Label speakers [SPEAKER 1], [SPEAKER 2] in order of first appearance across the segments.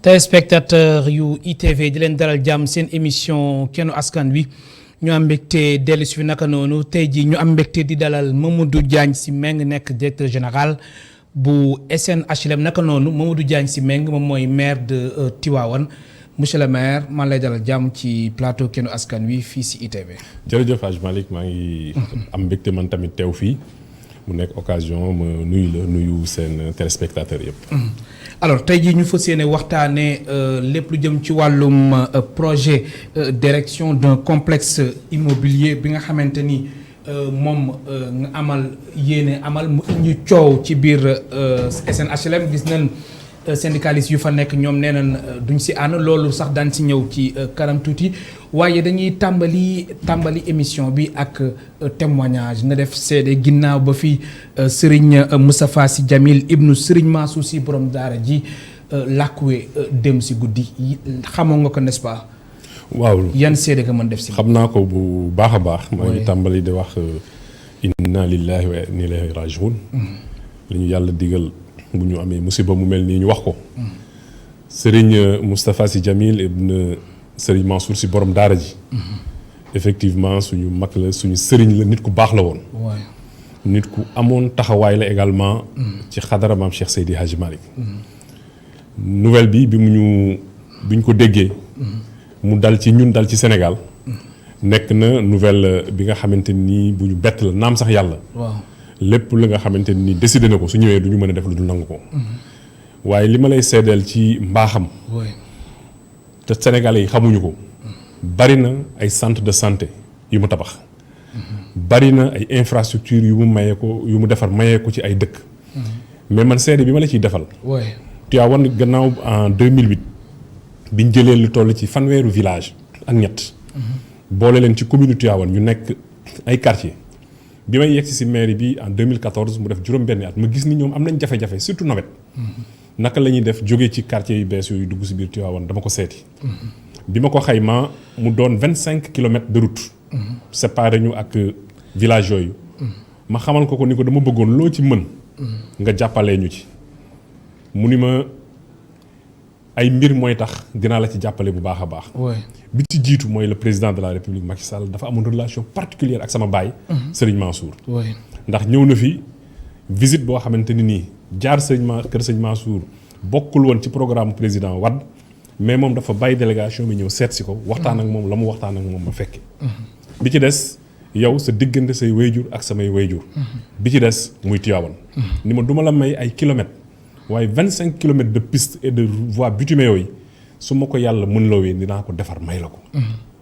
[SPEAKER 1] téléspectateur yu ITV di leen dalal jàmm seen émission kennu askan wi ñu am mbégte dellu si fi naka noonu tey jii ñu am mbégte di dalal Mamadou Diagne Sy Mbengue nekk directeur général bu SNHLM naka noonu Mamadou Diagne Sy Mbengue moom mooy maire de Tivaouane monsieur le maire man lay dalal jàmm ci plateau kennu askan wi fii si ITV.
[SPEAKER 2] jërëjëf Hadj Malick maa ngi am mbégte man tamit teew fii mu nekk occasion ma nuyu seen téléspectateur yëpp.
[SPEAKER 1] alors tey jii ñu fas yéene waxtaanee lépp lu jëm ci wàllum projet d'érection d'un complexe immobilier bi nga xamante ni moom nga amal yéene amal mu ñu coow ci biir SNHLM gis nañ syndicalistes yu fa nekk ñoom nee nañ duñ si ànd loolu sax daan si ñëw ci kanam tuuti waaye dañuy tàmbali émission bi ak témoignage nga def seede ginnaaw ba fi Serigne Moustapha Sy Djamil ibnu Serigne Mansour Sy borom daara ji làkkuwe dem si guddi xamoo nga ko n'est-ce pas.
[SPEAKER 2] waaw
[SPEAKER 1] yan seede nga mën def si.
[SPEAKER 2] xam naa ko bu baax a baax. maa ngi tàmbali di wax inna lillahi wa inna ilayhi rajiun. li ñu yàlla digal bu ñu amee musiba mu mel nii ñu wax ko. Serigne Moustapha Sy Djamil ibn Serigne Mansour Sy borom daara ji. effectivement suñu mag la suñu sëriñ la nit ku baax la woon. nit ku amoon taxawaay la également. ci xadara maam Cheikh Seydi Hadji Malick. nouvelle bi ñu ko déggee. mu dal ci ñun dal ci Sénégal. nekk na nouvelle bi nga xamante ni bu ñu bett la naam sax yàlla. lépp la nga xamante ni décidé na ko su ñëwee du ñu mën a def lu dul nangu ko. waaye li ma lay seedeel ci mbaaxam. te Sénégalais yi xamuñu ko. bari na ay centre de santé yu mu tabax. bari na ay infrastructures yu mu defar mayee ko ci ay dëkk. mais man seede bi ma la ciy defal. Tivaouane gannaaw en 2008 biñ jëlee lu toll ci fanweeru village ak ñett. boole leen ci commune Tivaouane ñu nekk ay quartiers. bi may yegg si mairie bi en 2014 mu def juróom-benni at ma gis ni ñoom am nañ jafe-jafe surtout nawet. naka la ñuy def jóge ci quartier yu bees yooyu dugg si biir Tivaouane dama ko seeti. bi ma ko xaymaa mu doon 25 kilomètres de route. séparé ñu ak village yooyu. ma xamal ko ni ko dama bëggoon loo ci mën. nga jàppalee ñu ci. mu ni ma ay mbir mooy tax dinaa la ci jàppale bu baax a baax. bi ci jiitu mooy le président de la république Macky Sall dafa amoon relation particulière ak sama baay. Serigne Mansour. ndax ñëw na fi visite boo xamante ni nii jaar kër Serigne Mansour bokkul woon ci programme président Wade. mais moom dafa bàyyi délégation bi ñëw seet si ko waxtaan ak moom la mu waxtaan ak moom ma fekke bi ci des yow sa diggante say wayjur ak samay wayjur bi ci des muy Tivaouane ni ma duma la may ay kilomètres waaye 25 kilomètres de piste et de voies bitumées yooyu su ma ko yàlla mën loo wee dinaa ko defar may la ko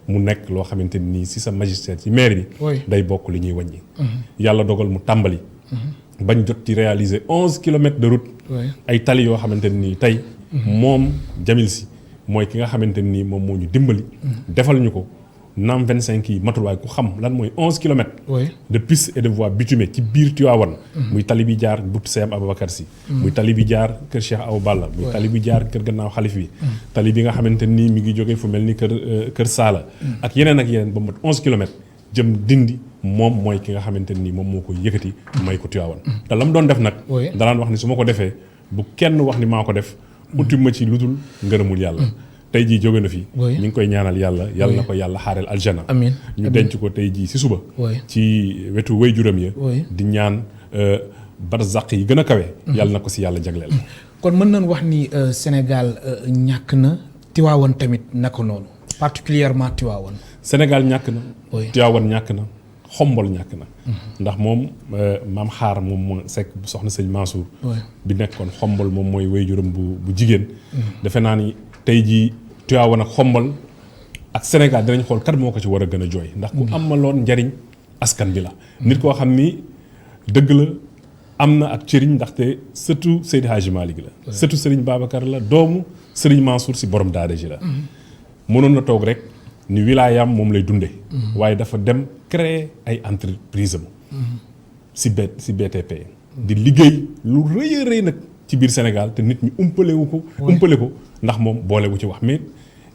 [SPEAKER 2] mu nekk loo xamante nii si sa magistère ci maire bi day bokk li ñuy wàññi yàlla dogal mu tàmbali bañ jot ci réaliser 11 kilomètres de route ay tali yoo xamante nii tey moom Djamil Sy mooy ki nga xamante nii moom moo ñu dimbali. defal ñu ko naam 25 yi matul waaye ku xam lan mooy 11 kilomètres. de piste et de voies bitumées ci biir Tivaouane. muy tali bi jaar but Seyam Ababacar Sy. muy tali bi jaar kër Cheikh Awa Balla. muy tali bi jaar kër gannaaw xalif bi. tali bi nga xamante nii mi ngi jógee fu mel ni kër Saala. ak yeneen ba mat 11 kilomètres jëm Dindi moom mooy ki nga xamante nii moom moo ko yëkkati. may ko Tivaouane. te la mu doon def nag. danaan wax ni su ma ko defee bu kenn wax ni maa ko def. uti ma ci lu dul ngërëmul yàlla. tey jii jóge na fi. ñu ngi koy ñaanal yàlla yàlla na ko yàlla xaareel aljana.
[SPEAKER 1] amiin
[SPEAKER 2] ñu denc ko tey jii si suba. ci wetu waajuram ya. di ñaan barzaq yi gën a kawe. yàlla na ko si yàlla jagleel.
[SPEAKER 1] kon mën nañu wax ni Sénégal ñàkk na Tivaouane tamit naka noonu particulièrement Tivaouane.
[SPEAKER 2] Sénégal ñàkk na. Tivaouane ñàkk na. xombol ñàkk na. ndax moom maam xaar moom moo sekk soxna sëñ Mansour. bi nekkoon xombol moom mooy waajuram bu jigéen. defe naa ni tey jii Tivaouane ak xombol ak Sénégal dinañ xool kat moo ko ci war a gën a jooy. ndax ku amaloon njariñ askan bi la. nit koo xam ni dëgg la am na ak cëriñ ndaxte sëtu Seydi Hadji Malick la. sëtu Serigne Babacar la doomu Serigne Mansour si borom daara ji la. mënoon na toog rek. ni wilaayam moom lay dunde waaye dafa dem créer ay entreprise am si BTP di liggéey lu rëy a rëy nag ci biir Sénégal te nit ñi umpale ko ndax moom boolewu ci wax mais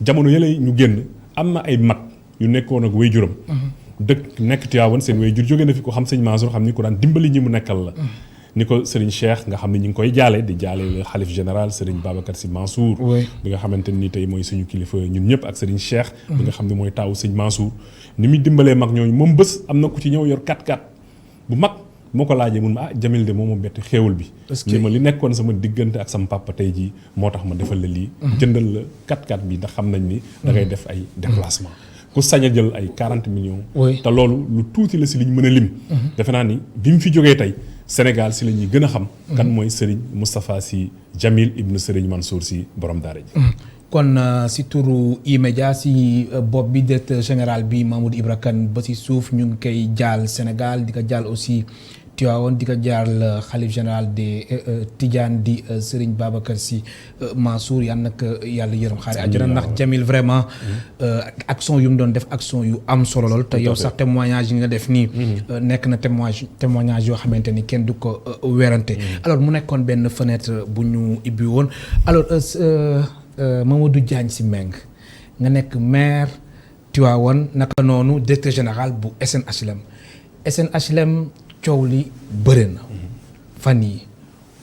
[SPEAKER 2] jamono yële ñu génn am na ay mag yu nekkoon ak waajuram dëkk nekk Tivaouane seen waajur jóge na fi ko xam sëñ Mansour xam ni ko daan dimbali ñi mu nekkal la ni ko Serigne Cheikh nga xam ne ñu ngi koy jaale di jaale le xalif général Serigne Babacar Sy Mansour bi nga xamante ni tey mooy suñu kilifa ñun ñëpp ak Serigne Cheikh bi nga xam ne mooy taawu Serigne Mansour ni muy dimbalee mag ñooñu moom bés am na ku ci ñëw yor 4x4 bu mag moo ko laajee mun ma Jamil de moom bett xéewal bi li ma li nekkoon sama diggante ak sama papa tey jii moo tax ma defal la lii jëndal la 4x4 bi ndax xam nañ ni da ngay def ay déplacement ku sañ a jël ay 40 millions te loolu lu tuuti la si liñ mën a lim defe naa ni bi mu fi jógee tey Sénégal si la ñuy gën a xam kan mooy Serigne Moustapha Sy Jamil ibnu Serigne Mansour Sy borom daara ji
[SPEAKER 1] kon si turu E-Media si bopp bi directeur général bi Mamadou Ibra Kane ba si suuf ñu ngi koy jaal Sénégal di ko jaal aussi Tivaouane di ko jaal xalif général de Tidiane di Serigne Babacar Sy Mansour yal na ko yàlla yërëm xaare àjjana ndax Jamil vraiment action yu mu doon def action yu am solo lool te yow sax témoignage yi nga def nii nekk na témoignage yoo xamante ni kenn du ko werante alors mu nekkoon benn fenêtre bu ñu ibbi woon alors Mamadou Diagne Sy Mbengue nga nekk maire Tivaouane naka noonu directeur général bu SNHLM SNHLM coow li bëri na fan yi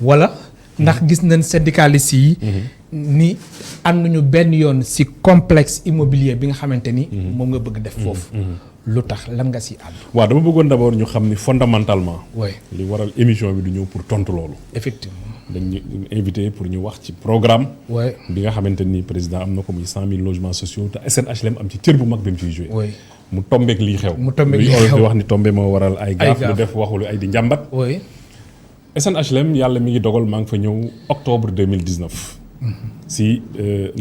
[SPEAKER 1] wala ndax gis nañ syndicalistes yi ni ànduñu benn yoon ci complexe immobilier bi nga xamante ni moom nga bëgg def foofu lu tax lan nga ci àddu
[SPEAKER 2] waaw dama bëggoon d'abord ñu xam ni fondamentalement
[SPEAKER 1] oui
[SPEAKER 2] li waral émission bi du ñëw pour tontu loolu
[SPEAKER 1] effectivement
[SPEAKER 2] dañu invité pour ñu wax ci programme
[SPEAKER 1] oui
[SPEAKER 2] bi nga xamante ni président am na ko muy 100 000 logements sociaux te SNHLM am ci cër bu mag bi mu ciy joué
[SPEAKER 1] oui
[SPEAKER 2] mu tombeek lii xew
[SPEAKER 1] mu tombeek lii
[SPEAKER 2] li
[SPEAKER 1] xew
[SPEAKER 2] di wax ni tombe moo waral ay gaaf lu def waxulu ay di njàmbat
[SPEAKER 1] oui
[SPEAKER 2] SNHLM yàlla mi ngi dogal maa ngi fa ñëw octobre 2019 si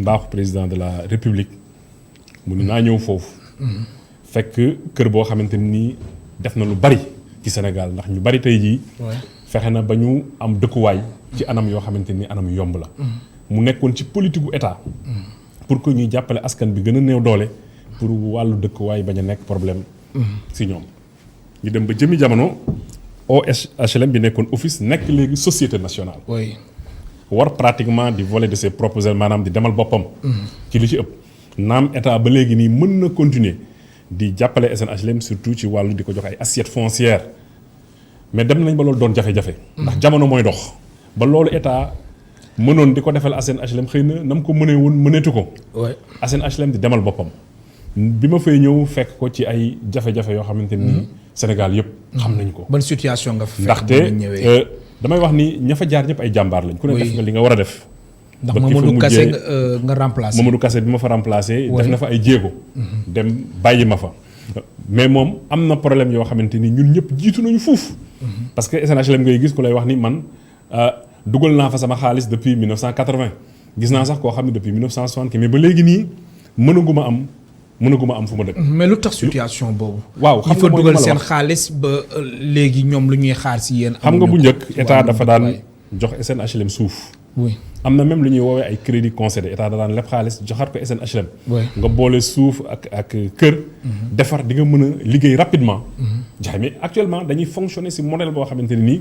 [SPEAKER 2] mbaaxu président de la république mu ni naa ñëw foofu fekk kër boo xamante ni def na lu bari ci Sénégal ndax ñu bari tey jii fexe na ba ñu am dëkkuwaay ci anam yoo xamante ni anam yu yomb la mu nekkoon ci politique gu état pour que ñuy jàppale askan bi gën a néew doole pour wàllu dëkkuwaay bañ a nekk problème si ñoom ñu dem ba jëmi jamono OHLM bi nekkoon office nekk léegi société nationale
[SPEAKER 1] oui
[SPEAKER 2] war pratiquement di voler de ses propres ailes maanaam di demal boppam ci li ci ëpp naam état ba léegi nii mën na continuer di jàppale SNHLM surtout ci wàllu di ko jox ay assiette foncière mais dem nañ ba loolu doon jafe-jafe ndax jamono mooy dox ba loolu état mënoon di ko defal SNHLM xëy na na mu ko mënee woon mëneetu ko SNHLM di demal boppam bi ma fay ñëw fekk ko ci ay jafe-jafe yoo xamante ni Sénégal yëpp xam nañ ko
[SPEAKER 1] ban situation nga fa fekk
[SPEAKER 2] ndaxte damay wax ni ña fa jaar ñëpp ay jàmbaar lañ ku ne def nga li nga war a def
[SPEAKER 1] ndax Mamadou Kassé nga remplacé
[SPEAKER 2] Mamadou Kassé bi ma fa remplacé def na fa ay jéego dem bàyyi ma fa mais moom am na problème yoo xamante ni ñun ñëpp jiitu nañu fuuf parce que SNHLM ngay gis ku lay wax ni man dugal naa fa sama xaalis depuis 1980 gis naa sax koo xam ne depuis 1960 mais ba léegi nii mënaguma am fu ma dëkk.
[SPEAKER 1] mais lu tax situation boobu.
[SPEAKER 2] waaw xam nga
[SPEAKER 1] fa dugal seen xaalis ba léegi ñoom lu ñuy xaar si yéen.
[SPEAKER 2] xam nga bu njëkk état dafa daan jox SNHLM suuf.
[SPEAKER 1] oui
[SPEAKER 2] am na même lu ñuy woowee ay crédit concédé état da daan leb xaalis joxaat ko SNHLM.
[SPEAKER 1] oui
[SPEAKER 2] nga boole suuf ak kër. defar di nga mën a liggéey rapidement. jaay mais actuellement dañuy fonctionner si modèle boo xamante ne nii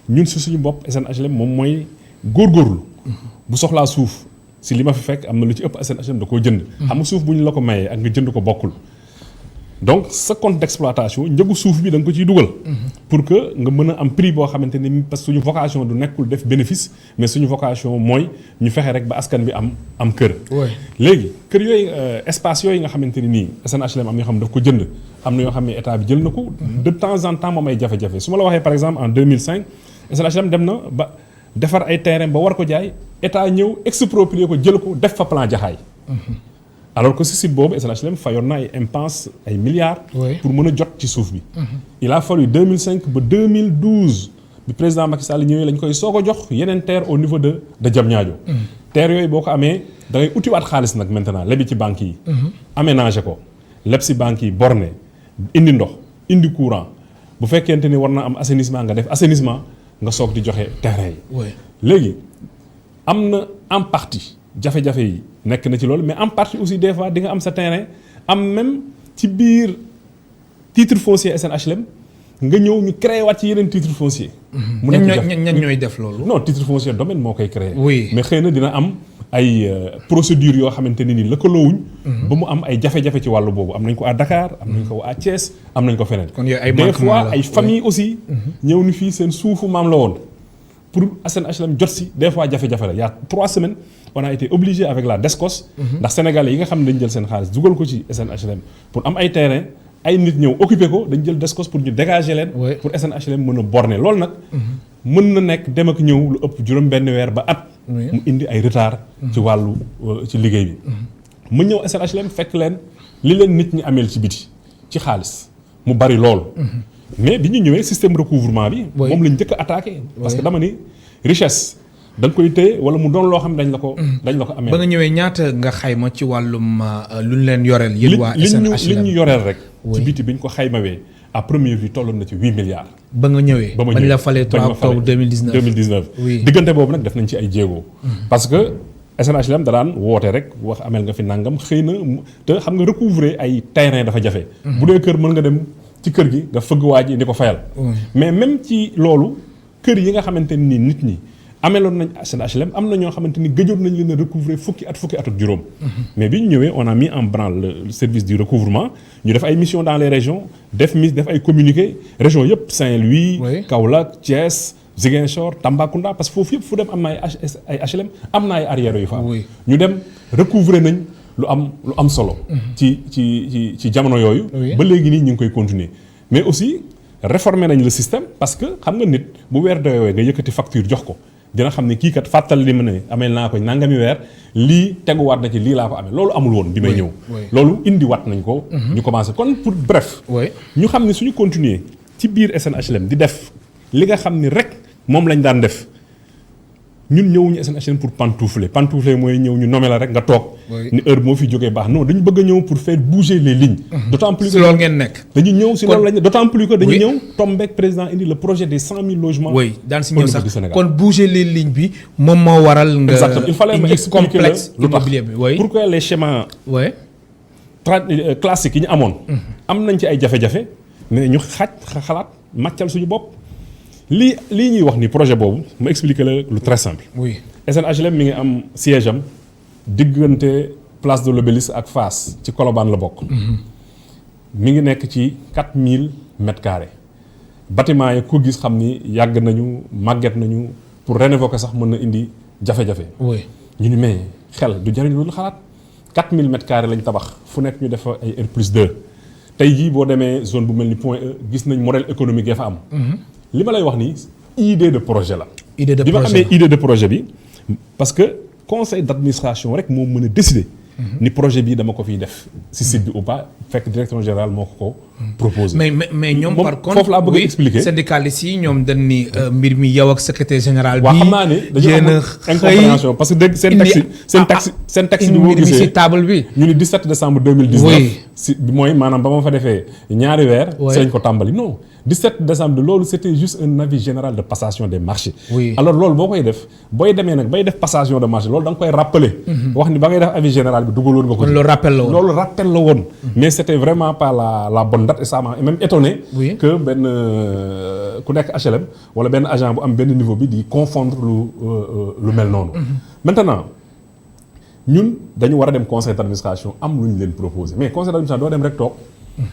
[SPEAKER 2] ñun si suñu bopp SNHLM moom mooy góorgóorlu. bu soxlaa suuf. si li ma fi fekk am na lu ci ëpp SNHLM da koo jënd. xam nga suuf bu ñu la ko mayee ak nga jënd ko bokkul. donc sa compte d'exploitation njëgu suuf bi da nga ko ciy dugal. pour que nga mën a am prix boo xamante ni parce que suñu vocation du nekkul def bénéfice mais suñu vocation mooy ñu fexe rek ba askan bi am kër. léegi kër yooyu espace yooyu nga xamante ni nii SNHLM am na yoo xam ne daf ko jënd am na yoo xam ne état bi jël na ko. de temps en temps moom ay jafe-jafe su ma la waxee par exemple en 2005 SNHLM dem na ba. defar ay terrain ba war ko jaay état ñëw exproprier ko jël ko def fa plan jaxaay alors que si site boobu SNHLM fayoon na ay impenses ay milliards pour mën a jot ci suuf bi il a fallu 2005 ba 2012 bi président Macky Sall ñëwee lañ koy soog a jox yeneen terre au niveau de Diamniadio terre yooyu boo ko amee da ngay utiwaat xaalis nag maintenant lebi ci banques yi aménager ko leb si banques yi borné indi ndox indi courant bu fekkente ni war na am assainissement nga def assainissement nga soog di joxe terrain yi. léegi am na en partie jafe-jafe yi nekk na ci loolu mais en partie aussi des fois di nga am sa terrain am même ci biir titre foncier SNHLM nga ñëw ñu créé waat ci yeneen titre foncier.
[SPEAKER 1] mu nekk ñan ñooy def loolu.
[SPEAKER 2] non titre foncier domaine moo koy créé.
[SPEAKER 1] oui
[SPEAKER 2] mais xëy na dina am ay procédures yoo xamante ne ni lëkkaloowuñ ba mu am ay jafe-jafe ci wàllu boobu am nañ ko à Dakar am nañ ko à Thiès am nañ ko feneen des fois ay famille aussi ñëw ni fii seen suufu maam la woon pour SN HLM jot si des fois jafe-jafe la il y a 3 semaines on a été obligé avec la DSCOS ndax sénégalais yi nga xam ne dañ jël seen xaalis dugal ko ci SN HLM pour am ay terrain ay nit ñëw occupé ko dañ jël DSCOS pour ñu dégager leen pour SN HLM mën a borner loolu nag mën na nekk dem ak ñëw lu ëpp juróom benn weer ba at mu indi ay retard ci wàllu ci liggéey bi mu ñëw SN HLM fekk leen li leen nit ñi ameel ci biti ci xaalis mu bari lool mais bi ñu ñëwee système recouvrement bi moom lañ njëkk a attaqué parce que dama ni richesse da nga koy téye wala mu doon loo xam ne dañ la ko amee.
[SPEAKER 1] ba nga ñëwee ñaata nga xayma ci wàllum lu ñu leen yoreel yéen waa SN HLM
[SPEAKER 2] li ñu yoreel rek ci biti bi ñu ko xaymawee à première vue tolloon na ci 8 milliards.
[SPEAKER 1] ba nga ñëwee bañ la falee 3 octobre 2019
[SPEAKER 2] oui diggante boobu nag def nañ ci ay jéego parce que SN HLM da daan woote rek wax amel nga fi nangam xëy na te xam nga recouvrer ay terrain dafa jafe bu dee kër mën nga dem ci kër gi nga fëgg waa ji ni ko fayal mais même ci loolu kër yi nga xamante ni nit ñi ameloon nañ SN HLM am na ñoo xamante ni gëjoon nañ leen a recouvrer fukki at ak juróom mais bi ñu ñëwee on a mis en branle le service du recouvrement ñu def ay missions dans les régions def ay communiqué région yëpp Saint-Louis Kaolack Thiès Ziguinchor Tambacounda parce que foofu yëpp fu dem am na ay HLM am na ay arrières yu fa ñu dem recouvrer nañ lu am solo ci jamono yooyu ba léegi nii ñu ngi koy continuer mais aussi réformer nañ le système parce que xam nga nit bu weer doyoo nga yëkkati facture jox ko dina xam ne kii kat fàttal li ma ne amee naa ko nangami weer lii teguwaat na ci lii laa ko amee loolu amul woon bi may ñëw loolu indi waat nañ ko ñu commencé kon pour bref ñu xam ne suñu continuer ci biir SN HLM di def li nga xam ni rek moom lañ daan def ñun ñëwuñu SN HLM pour pantoufler mooy ñëw ñu nommer la rek nga toog ni heure moo fi jógee baax non dañu bëgg a ñëw pour faire bouger les lignes d'autant plus
[SPEAKER 1] si loolu ngeen nekk
[SPEAKER 2] dañu ñëw si loolu lañ d'autant plus que dañu ñëw tombeek président indi le projet des 100 000 logements
[SPEAKER 1] daan si ñëw sax kon bouger les lignes bi moom moo waral nga
[SPEAKER 2] exactement il fallait ma expliquer
[SPEAKER 1] complexe immobilier bi
[SPEAKER 2] pourquoi les schémas classiques yi ñu amoon am nañ ci ay jafe-jafe mais ñu xalaat màccal suñu bopp lii ñuy wax ni projet boobu ma expliquer la lu très simple SN HLM mi ngi am siège am diggante place de l'Obélisque ak Fass ci Colobane la bokk mi ngi nekk ci 4000 mètres carrés bâtiment yi ko gis xam ni yàgg nañu màgget nañu pour rénover ko sax mën na indi jafe-jafe ñu ni mais xel du jariñ loolu xalaat 4000 mètres carrés lañ tabax fu nekk ñu def ay R+2 tey jii boo demee zone bu mel ni Point E gis nañ modèle économique ya fa am li ma lay wax nii idée de projet la bi ma amee idée de projet bi parce que conseil d'administration rek moo mën a décider ni projet bi dama ko fiy def si site bi ou pas fekk direction générale moo ko proposé
[SPEAKER 1] mais ñoom par contre
[SPEAKER 2] foofu laa bëgg a expliquer
[SPEAKER 1] syndicalistes yi ñoom dañ ni mbir mi yow ak secrétaire général bi
[SPEAKER 2] waaw xam naa ne dañu am incompréhension parce que dégg seen texte bi boo gisee
[SPEAKER 1] si table bi
[SPEAKER 2] ñu ni 17 décembre 2019 si mooy maanaam ba ma fa defee ñaari weer si lañ ko tàmbali non 17 décembre loolu c'était juste un avis général de passation des marchés alors loolu boo koy def booy demee nag bay def passation de marché loolu da nga koy rappeler wax ni ba ngay def avis général bi dugaloon nga ko loolu rappel la woon mais c'était vraiment pas la bonne date et ça m'a même étonné que benn ku nekk HLM wala benn agent bu am benn niveau bi di confondre lu mel noonu maintenant ñun dañu war a dem conseil d'administration am lu ñu leen proposé mais conseil d'administration doo dem rek toog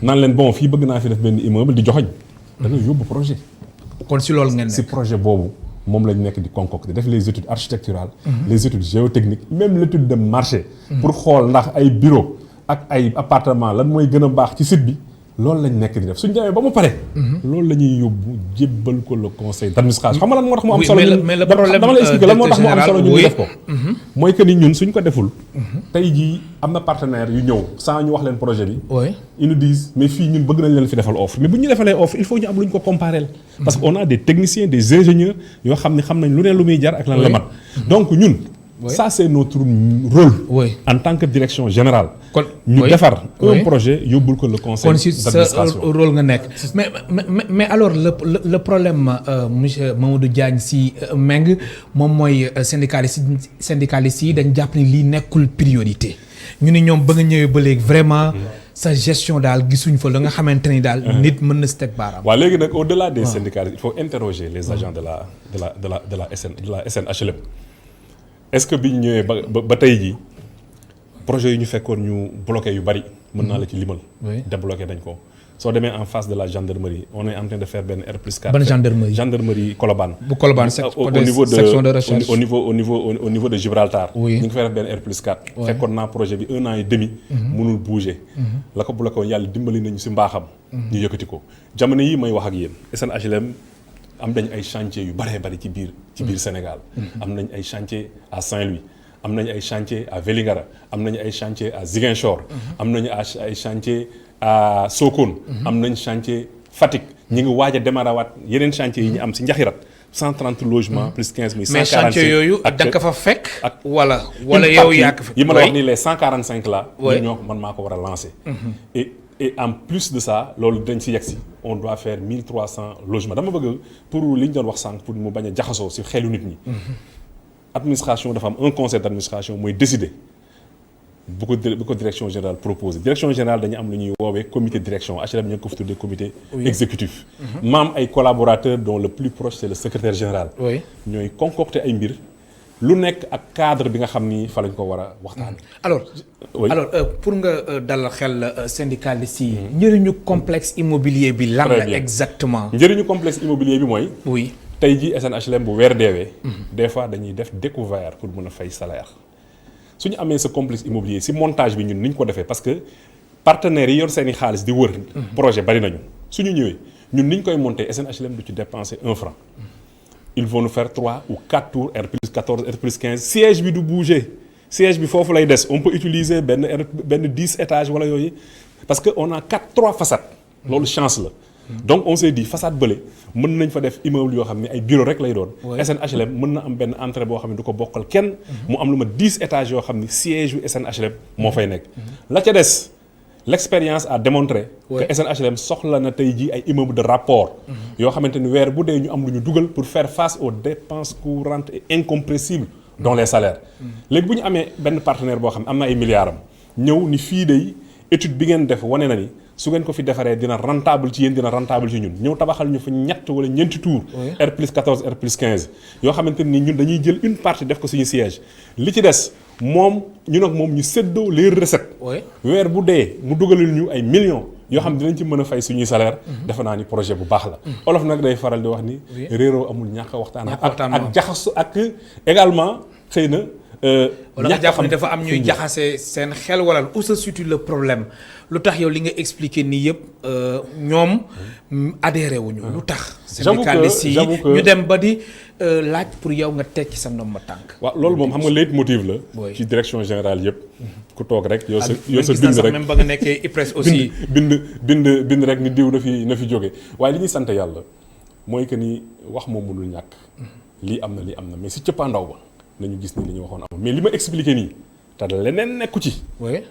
[SPEAKER 2] naan leen bon fii bëgg naa fi def benn immeuble di joxoñ da nga yóbbu projet
[SPEAKER 1] kon si loolu ngeen nekk
[SPEAKER 2] si projet boobu moom lañ nekk di concocter def les études architecturales les études géotechniques même l'étude de marché pour xool ndax ay bureau ak ay appartement lan mooy gën a baax ci site bi loolu lañ nekk di def suñ demee ba mu pare loolu la ñuy yóbbu jébbal ko le conseil d'administration xam nga lan moo tax mu am solo dama la expliquer lan moo tax mu am solo ñu def ko mooy que ni ñun suñ ko deful tey jii am na partenaire yu ñëw sans ñu wax leen projet bi ils nous disent mais fii ñun bëgg nañ leen fi defal offre mais bu ñu defalee offre il faut ñu am lu ñu ko comparer parce que on a des techniciens des ingénieurs yoo xam ne xam nañ lu ne lu muy jar ak lan la mat donc ñun ça c'est notre rôle en tant que direction générale ñu defar un projet yóbbul ko le conseil d'administration
[SPEAKER 1] kon si sa rôle nga nekk mais alors le problème monsieur Mamadou Diagne Sy Mbengue moom mooy syndicaliste yi dañ jàpp ni lii nekkul priorité ñu ni ñoom ba nga ñëwee ba léegi vraiment sa gestion daal gisuñ fa la nga xamante ni daal nit mën na si teg baaraam
[SPEAKER 2] waaw léegi nag au-delà des syndicalistes il faut interroger les agents de la SN HLM est-ce que bi ñu ñëwee ba tey jii projet yi ñu fekkoon ñu bloqué yu bari mën naa la ci limal. débloqué dañ ko. soo demee en face de la gendarmerie on est en train de faire benn R+4.
[SPEAKER 1] ban gendarmerie
[SPEAKER 2] gendarmerie Colobane.
[SPEAKER 1] bu Colobane
[SPEAKER 2] au niveau de
[SPEAKER 1] section de recherche
[SPEAKER 2] au niveau de Gibraltar.
[SPEAKER 1] oui
[SPEAKER 2] ñu ngi fay def benn R+4. fekkoon naa projet bi 1 an et demi. mënul bouger. la ko bloqué woon yàlla dimbali nañu si mbaaxam. ñu yëkkati ko jamono yi may wax ak yéen SNHLM am nañ ay chantier yu bëree bëri ci biir Sénégal. am nañ ay chantier à Saint-Louis. am nañu ay chantier à Vélingara am nañu ay chantier à Ziguinchor. am nañu ay chantier à Sokone. am nañ chantier Fatick. ñu ngi waaj a démarrer yeneen chantier yi ñu am si Njaxirat 130 logements plus 15 muy 145
[SPEAKER 1] mais chantier yooyu da nga fa fekk. wala yow yaa ko fa.
[SPEAKER 2] yi ma la wax nii les 145 là. ñoo man maa ko war a lancer. et en plus de ça loolu dañ si yegg si on doit faire 1300 logements dama bëgg pour li ñu doon wax sànq pour mu bañ a jaxasoo si xelu nit ñi. administration dafa am un conseil d'administration mooy décider bu ko direction générale proposé direction générale dañu am lu ñuy woowee comité de direction HLM ñu ngi ko fi tuddee comité exécutif. maam ay collaborateurs dont le plus proche c'est le secrétaire général. ñooy concocter ay mbir lu nekk ak cadre bi nga xam ni fa lañ ko war a waxtaan.
[SPEAKER 1] alors pour nga dalal xel syndicalistes yi. njëriñu complexe immobilier bi lan la exactement.
[SPEAKER 2] njëriñu complexe immobilier bi mooy.
[SPEAKER 1] oui.
[SPEAKER 2] tey jii SNHLM bu weer deewee. des fois dañuy def découvert pour mën a fay salaire su ñu amee ce complexe immobilier si montage bi ñun ni ñu ko defee parce que partenaires yi yor seen i xaalis di wër. projet bari nañu su ñu ñëwee ñun ni ñu koy monter SNHLM du ci dépenser 1 franc. ils vont nous faire 3 ou 4 tours R+14 R+15 siège bi du bouger siège bi foofu lay des on peut utiliser benn 10 étages wala yooyu parce que on a 3 façades. loolu chance la. donc on s'est dit façade bële mën nañ fa def immeuble yoo xam ne ay bureau rek lay doon. SNHLM mën na am benn entrée boo xam ne du ko bokkal kenn. mu am lu ma 10 étages yoo xam ne siège yu SNHLM moo fay nekk. la ca des l'expérience a démontré. que SNHLM soxla na tey jii ay immeuble de rapport. yoo xamante ni weer bu dee ñu am lu ñu dugal pour faire face aux dépenses courantes et incompressibles dont les salaires. léegi bu ñu amee benn partenaire boo xam ne am na ay milliards am ñëw ni fii day étude bi ngeen def wane na ni. su ngeen ko fi defaree dina rentable ci yéen dina rentable ci ñun ñëw tabaxal ñu fa ñett wala ñeenti tour R+14 R+15 yoo xamante ni ñun dañuy jël une partie def ko suñu siège li ci des moom ñun ak moom ñu séddoo les recettes. weer bu dee mu dugalal ñu ay millions yoo xam ne dinañ ci mën a fay suñuy salaire. defe naa ni projet bu baax la. olof nag day faral di wax ni. réeroo amul ñàkk a waxtaan ak jaxasu ak également xëy na.
[SPEAKER 1] wala nga jàpp ne dafa am ñuy jaxase seen xel wala où se situe le problème lu tax yow li nga expliqué nii yëpp ñoom adhéré wuñu lu tax syndicalistes yi ñu dem ba di laaj pour yow nga tekki sa ndomba tànk.
[SPEAKER 2] waaw loolu moom xam nga leitmotiv la. ci direction générale yëpp. ku toog rek yow sa bind rek
[SPEAKER 1] même ba nga nekkee IPRES aussi.
[SPEAKER 2] bind rek ni diw na fi jóge waaye li ñuy sant yàlla mooy que ni wax moom mënul ñàkk. lii am na mais si cëppaandaw ba. nañu gis ni li ñu waxoon amul mais li ma expliqué nii te leneen nekku ci.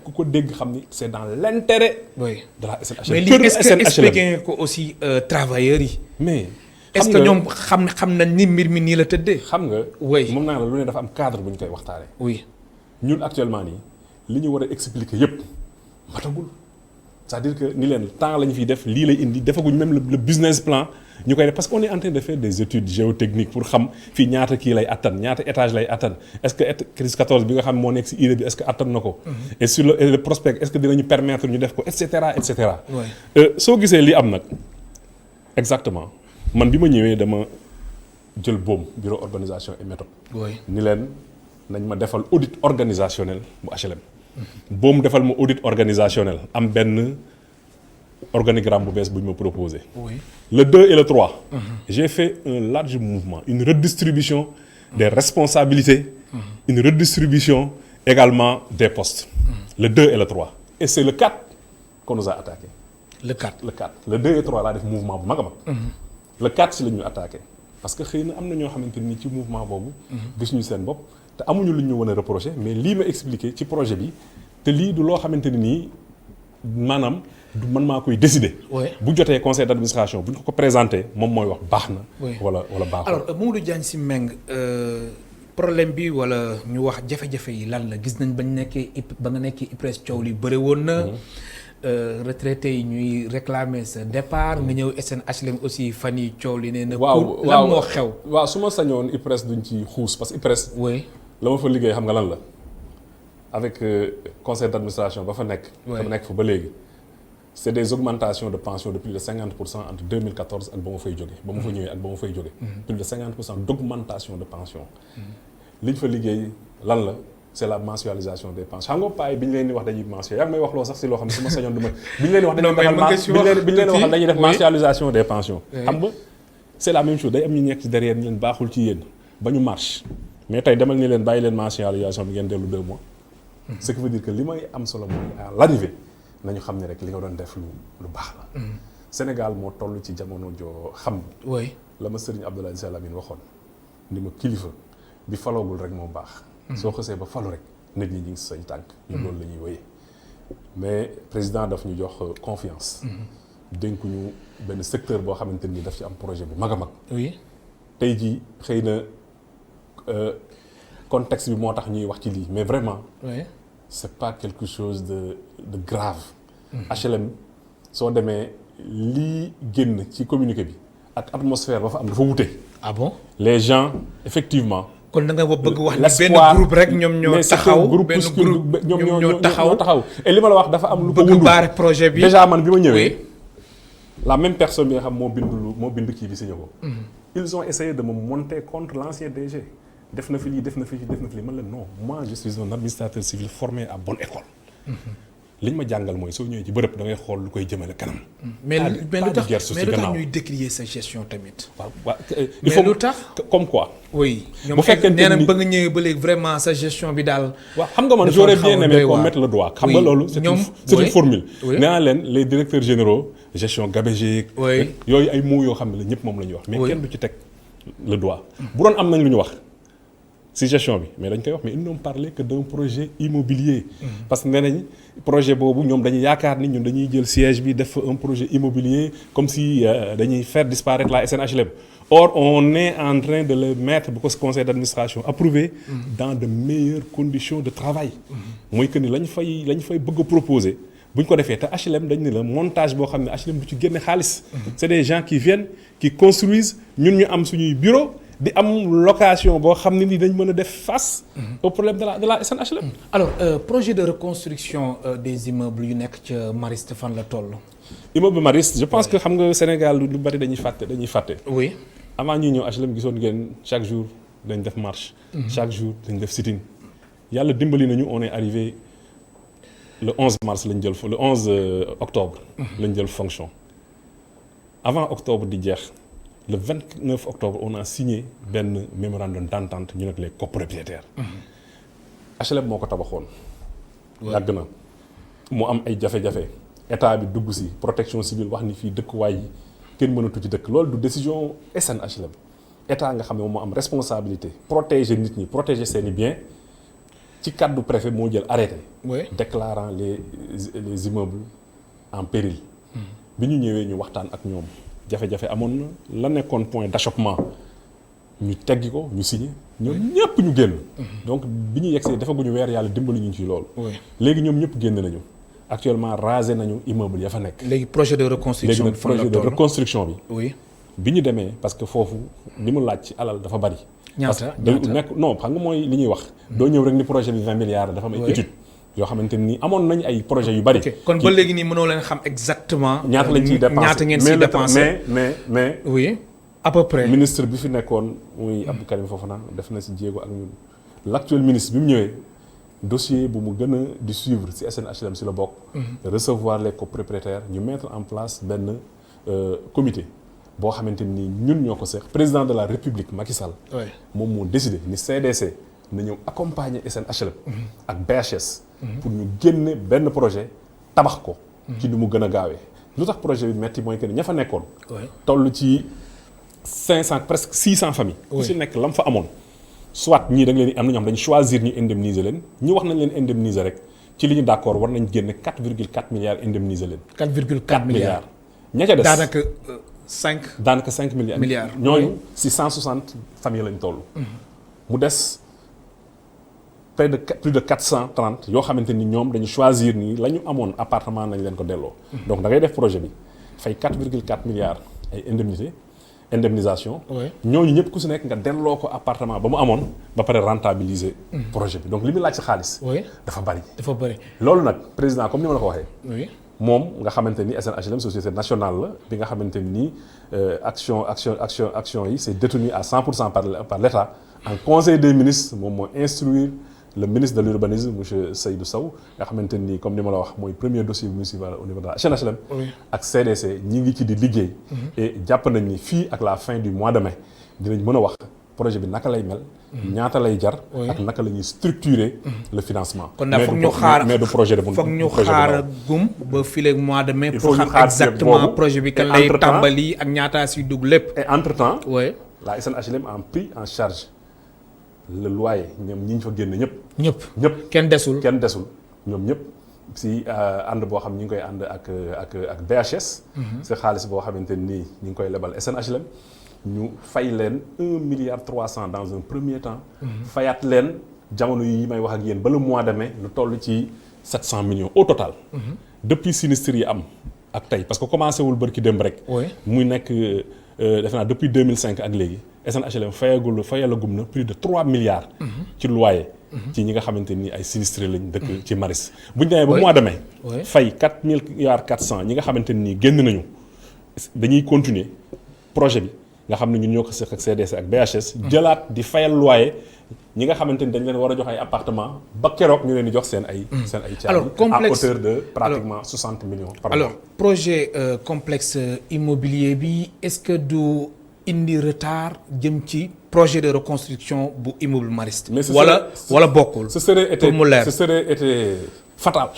[SPEAKER 2] ku ko dégg xam ni c'est dans l'intérêt. de la SNHLM.
[SPEAKER 1] mais lii est-ce que expliqué ko aussi travailleurs yi.
[SPEAKER 2] mais
[SPEAKER 1] est-ce que ñoom xam nañ ni mbir mi nii la tëddee.
[SPEAKER 2] xam nga. moom naa la lu ne dafa am cadre bu ñu koy waxtaanee. ñun actuellement nii li ñu war a expliquer yépp matagul c'est-à-dire que ni leen temps la ñu fiy def lii lay indi defaguñ même le business plan. ñu koy def parce qu'on est en train de faire des études géotechniques pour xam fii ñaata kii lay attan ñaata étage lay attan est-ce que crise 14 bi nga xam moo nekk ci urée bi est-ce que attan na ko. et sur le prospect est-ce que dinañu permettre ñu def ko et cetera et cetera. soo gisee li am nag exactement man bi ma ñëwee dama jël BOM bureau organisation et méthode. ni leen nañ ma defal audit organisationnel bu HLM. BOM defal ma audit organisationnel am benn. organigramme bu bees bu ñu ma proposé. Le 2 et le 3. J'ai fait un large mouvement une redistribution des responsabilités. Une redistribution également des postes. Le 2 et le 3. Et c'est le 4 qu'on nous a attaqué.
[SPEAKER 1] Le 4
[SPEAKER 2] le 2 et 3 laa def mouvement bu mag a mag. Le 4 si la ñu attaqué parce que xëy na am na ñoo xamante ni ci mouvement boobu. gis ñu seen bopp te amuñu lu ñu mën a reprocher mais lii ma expliqué ci projet bi te lii du loo xamante ni nii maanaam. du man maa koy décider. bu jotee conseil d'administration bu ñu ko présenté moom mooy wax baax na. wala baaxul. alors
[SPEAKER 1] Mamadou Diagne Sy Mbengue problème bi wala ñu wax jafe-jafe yi lan la gis nañ ba nga nekkee IPRES coow li bëre woon na. retraités yi ñuy réclamer sa départ nga ñëw SNHLM aussi fan yi coow li nee na.
[SPEAKER 2] waaw
[SPEAKER 1] lan moo xew.
[SPEAKER 2] waaw su ma sañoon IPRES duñ ci xuus parce que IPRES. la ma fa liggéey xam nga lan la avec conseil d'administration ba fa nekk. dama nekk fa ba léegi. c'est des augmentations de pension de plus de 50% entre 2014 ak ba ma fay jóge ba ma fa ñëwee ak ba ma fay jóge. plus de 50% d'augmentation de pension. li ñu fa liggéey lan la c'est la mensualisation des pensions xam nga paay bi ñu leen di wax dañuy mensuel yaa ngi may wax loo sax si loo xam ne su ma sañoon du ma bi ñu leen di wax dañuy def mensualisation des pensions. xam nga c'est la même chose day am ñu nekk ci derrière ñu leen baaxul ci yéen ba ñu marche mais tey demal ni leen bàyyi leen mensualisation bi ngeen dellu 2 mois. ce qui veut dire que li may am solo mooy à l'arrivée nañu xam ne rek li nga doon def lu baax la. Sénégal moo toll ci jamono joo xam.
[SPEAKER 1] oui
[SPEAKER 2] la ma Serigne Abdoulaye Sy Al Amine waxoon ni ma kilifa bi faloogul rek moo baax. soo xasee ba falu rek nit ñi ñu ngi sañ tànk. ñun loolu la ñuy wéyee mais président daf ñu jox confiance. dénk ñu benn secteur boo xamante ni daf ci am projet bu mag a mag.
[SPEAKER 1] oui
[SPEAKER 2] tey jii xëy na contexte bi moo tax ñuy wax ci lii mais vraiment.
[SPEAKER 1] oui
[SPEAKER 2] c'est pas quelque chose de grave. HLM soo demee lii génn ci communiqué bi ak atmosphère ba fa am dafa wute.
[SPEAKER 1] ah bon
[SPEAKER 2] les gens effectivement.
[SPEAKER 1] kon da nga bëgg wax ni benn groupe rek ñoom ñoo taxaw benn groupe ñoom ñoo taxaw
[SPEAKER 2] et li ma la wax dafa am lu ko
[SPEAKER 1] bëgg baare projet bi.
[SPEAKER 2] déjà man bi ma ñëwee la même personne bi nga xam moo bind kii bi signé ko. ils ont essayé de me monter contre l'ancien DG. def na fi lii def na fi lii man leen non moi je suis un administrateur civil formé à bonne école. li ñu ma jàngal mooy soo ñëwee ci bërëb da ngay xool lu koy jëmale kanam.
[SPEAKER 1] mais lu tax ñuy décrier sa gestion tamit.
[SPEAKER 2] waaw
[SPEAKER 1] il faut lu tax
[SPEAKER 2] comme quoi.
[SPEAKER 1] oui
[SPEAKER 2] bu fekkente
[SPEAKER 1] nee na ba nga ñëwee ba léegi vraiment sa gestion bi daal.
[SPEAKER 2] waaw xam nga man j'aurais bien aimé qu'on mette le doigt. xam nga loolu c'est une formule. nee naa leen les directeurs généraux gestion gabégique. yooyu ay mots yoo xam ne la ñëpp moom la ñuy wax. mais kenn du ci teg le doigt. bu doon am nañ lu ñu wax. si gestion bi mais dañ koy wax mais ils n'ont parlé que d'un projet immobilier. parce que nee nañ projet boobu ñoom dañuy yaakaar ni ñun dañuy jël siège bi def un projet immobilier comme si dañuy faire disparaître la SNHLM. or on est en train de le mettre bu ko conseil d'administration approuvé. dans de meilleures conditions de travail. mooy que ni lañ fay bëgg a proposer bu ñu ko defee te HLM dañ ne la montage boo xam ne HLM du ci génne xaalis. c'est des gens qui viennent qui construisent ñun ñu am suñuy bureau di am location boo xam ne ni dañ mën a def face au problème de la SNHLM.
[SPEAKER 1] alors projet de reconstruction des immeubles yu nekk ca Mariste fan la toll.
[SPEAKER 2] immeuble Mariste je pense que xam nga Sénégal lu bari dañuy fàtte.
[SPEAKER 1] oui
[SPEAKER 2] avant ñuy ñëw HLM gisoon ngeen chaque jour dañ def marche. chaque jour dañ def sit-in. yàlla dimbali nañu on est arrivé le 11 mars lañ jël le 11 octobre. lañ jël fonction. avant octobre di jeex. le 29 octobre on a signé benn mémorandum d'entente ñu nekk les copropriétaires. HLM moo ko tabaxoon. yàgg na mu am ay jafe-jafe état bi dugg si protection civile wax ni fii dëkkuwaay yi kenn mënatu ci dëkk loolu du décision SNHLM état nga xam ne moom moo am responsabilité protéger nit ñi protéger seeni biens ci cadre du préfet moo jël arrêté. déclarant les immeubles en péril. bi ñu ñëwee ñu waxtaan ak ñoom. jafe-jafe amoon na la nekkoon point d'achoppement ñu teggi ko ñu signé ñoom ñëpp ñu génn. donc bi ñu yegsee defaguñu weer yàlla dimbali ñu ci loolu. léegi ñoom ñëpp génn nañu. actuellement rasé nañu immeuble ya fa nekk.
[SPEAKER 1] léegi projet de reconstruction
[SPEAKER 2] léegi projet de reconstruction bi.
[SPEAKER 1] oui
[SPEAKER 2] bi ñu demee parce que foofu li mu laaj ci alal dafa bari.
[SPEAKER 1] ñaata
[SPEAKER 2] nekk non xam nga mooy li ñuy wax. doo ñëw rek ni projet bi 20 milliards dafa am ay études. yoo xamante ni amoon nañ ay projets yu bari.
[SPEAKER 1] kon ba léegi nii mënoo leen xam exactement.
[SPEAKER 2] ñaata lañ ciy dépensé
[SPEAKER 1] ñaata ngeen ciy dépensé
[SPEAKER 2] mais.
[SPEAKER 1] oui à peu près.
[SPEAKER 2] ministre bi fi nekkoon muy Abdou Karim Fofana def na si jéego ak ñun. l'actuel ministre bi mu ñëwee dossier bu mu gën a di suivre si SNHLM si la bokk. recevoir les copropriétaires ñu mettre en place benn comité boo xamante ni ñun ñoo ko seex président de la République Macky Sall. moom moo décidé ni CDC na ñëw accompagner SNHLM. ak BHS. pour ñu génne benn projet tabax ko. ci ni mu gën a gaawee. lu tax projet bi metti mooy que ni ña fa nekkoon. toll ci 500 presque 600 familles. ku si nekk lam fa amoon. soit ñii da nga leen am na ñoo xam dañu choisir ñu indemniser leen ñi wax nañ leen indemniser rek ci li ñu d'accord war nañ génne 4,4 milliards indemniser leen.
[SPEAKER 1] 4,4 milliards.
[SPEAKER 2] ña ca des
[SPEAKER 1] daanaka 5.
[SPEAKER 2] daanaka 5 milliards. ñooñu si 160 familles lañ toll. mu des. plus de 430 yoo xamante ni ñoom dañu choisir nii la ñu amoon appartement nañ leen ko delloo. donc da ngay def projet bi fay 4,4 milliards ay indemnités indemnisation. ñooñu ñëpp ku si nekk nga delloo ko appartement ba mu amoon ba pare rentabiliser. projet bi donc li muy laaj si xaalis. dafa bari. loolu nag président comme ni ma la ko waxee. moom nga xamante ni SNHLM société nationale la bi nga xamante ni action yi c'est détenu à 100% par l'État en conseil des ministres moom moo instruire le ministre de l'urbanisme monsieur Seydou Sow nga xamante ni comme ni ma la wax mooy premier dossier municipal au niveau de la SNHLM. ak CDC ñi ngi ci di liggéey. et jàpp nañ ni fii ak la fin du mois de mai dinañ mën a wax projet bi naka lay mel. ñaata lay jar. ak naka la ñuy structurer le financement.
[SPEAKER 1] kon nag foog ñu xaar
[SPEAKER 2] mais du projet de
[SPEAKER 1] foog ñu xaar gum ba fileeg mois de mai. pour xam exactement projet bi kan lay tàmbali ak ñaata si dugg lépp.
[SPEAKER 2] et entre temps. la SNHLM a pris en charge le loyer ñoom ñi ñu fa génn ñëpp. kenn desul ñoom ñëpp. si ànd boo xam ñi ngi koy ànd ak BHS. c'est xaalis boo xamante nii ñi ngi koy lebal SNHLM. ñu fay leen 1,3 milliard dans un premier temps. fayaat leen jamono yi may wax ak yéen ba le mois de mai lu toll ci 700 millions au total. depuis sinistre yi am ak tey parce que commencé wul bërki démb rek. muy nekk defe naa depuis 2005 ak léegi SNHLM fayalagum na plus de 3 milliards. ci loyer. ci ñi nga xamante ni ay sinistré lañ dëkk ci Maris. bu ñu demee ba mois de mai. fay 4 milliards 400 ñi nga xamante ni génn nañu dañuy continuer projet bi. nga xam ne ñun ñoo ko seq ak CDC ak BHS. jëlaat di fayal loyer ñi nga xamante ni dañ leen war a jox ay appartement ba keroog ñu leen di jox seen ay. caabi à hauteur de pratiquement 60 millions par an.
[SPEAKER 1] alors projet complexe immobilier bi est-ce que du indi retard jëm ci projet de reconstruction bu immeuble Mariste. wala bokkul.
[SPEAKER 2] ce serait été fatal.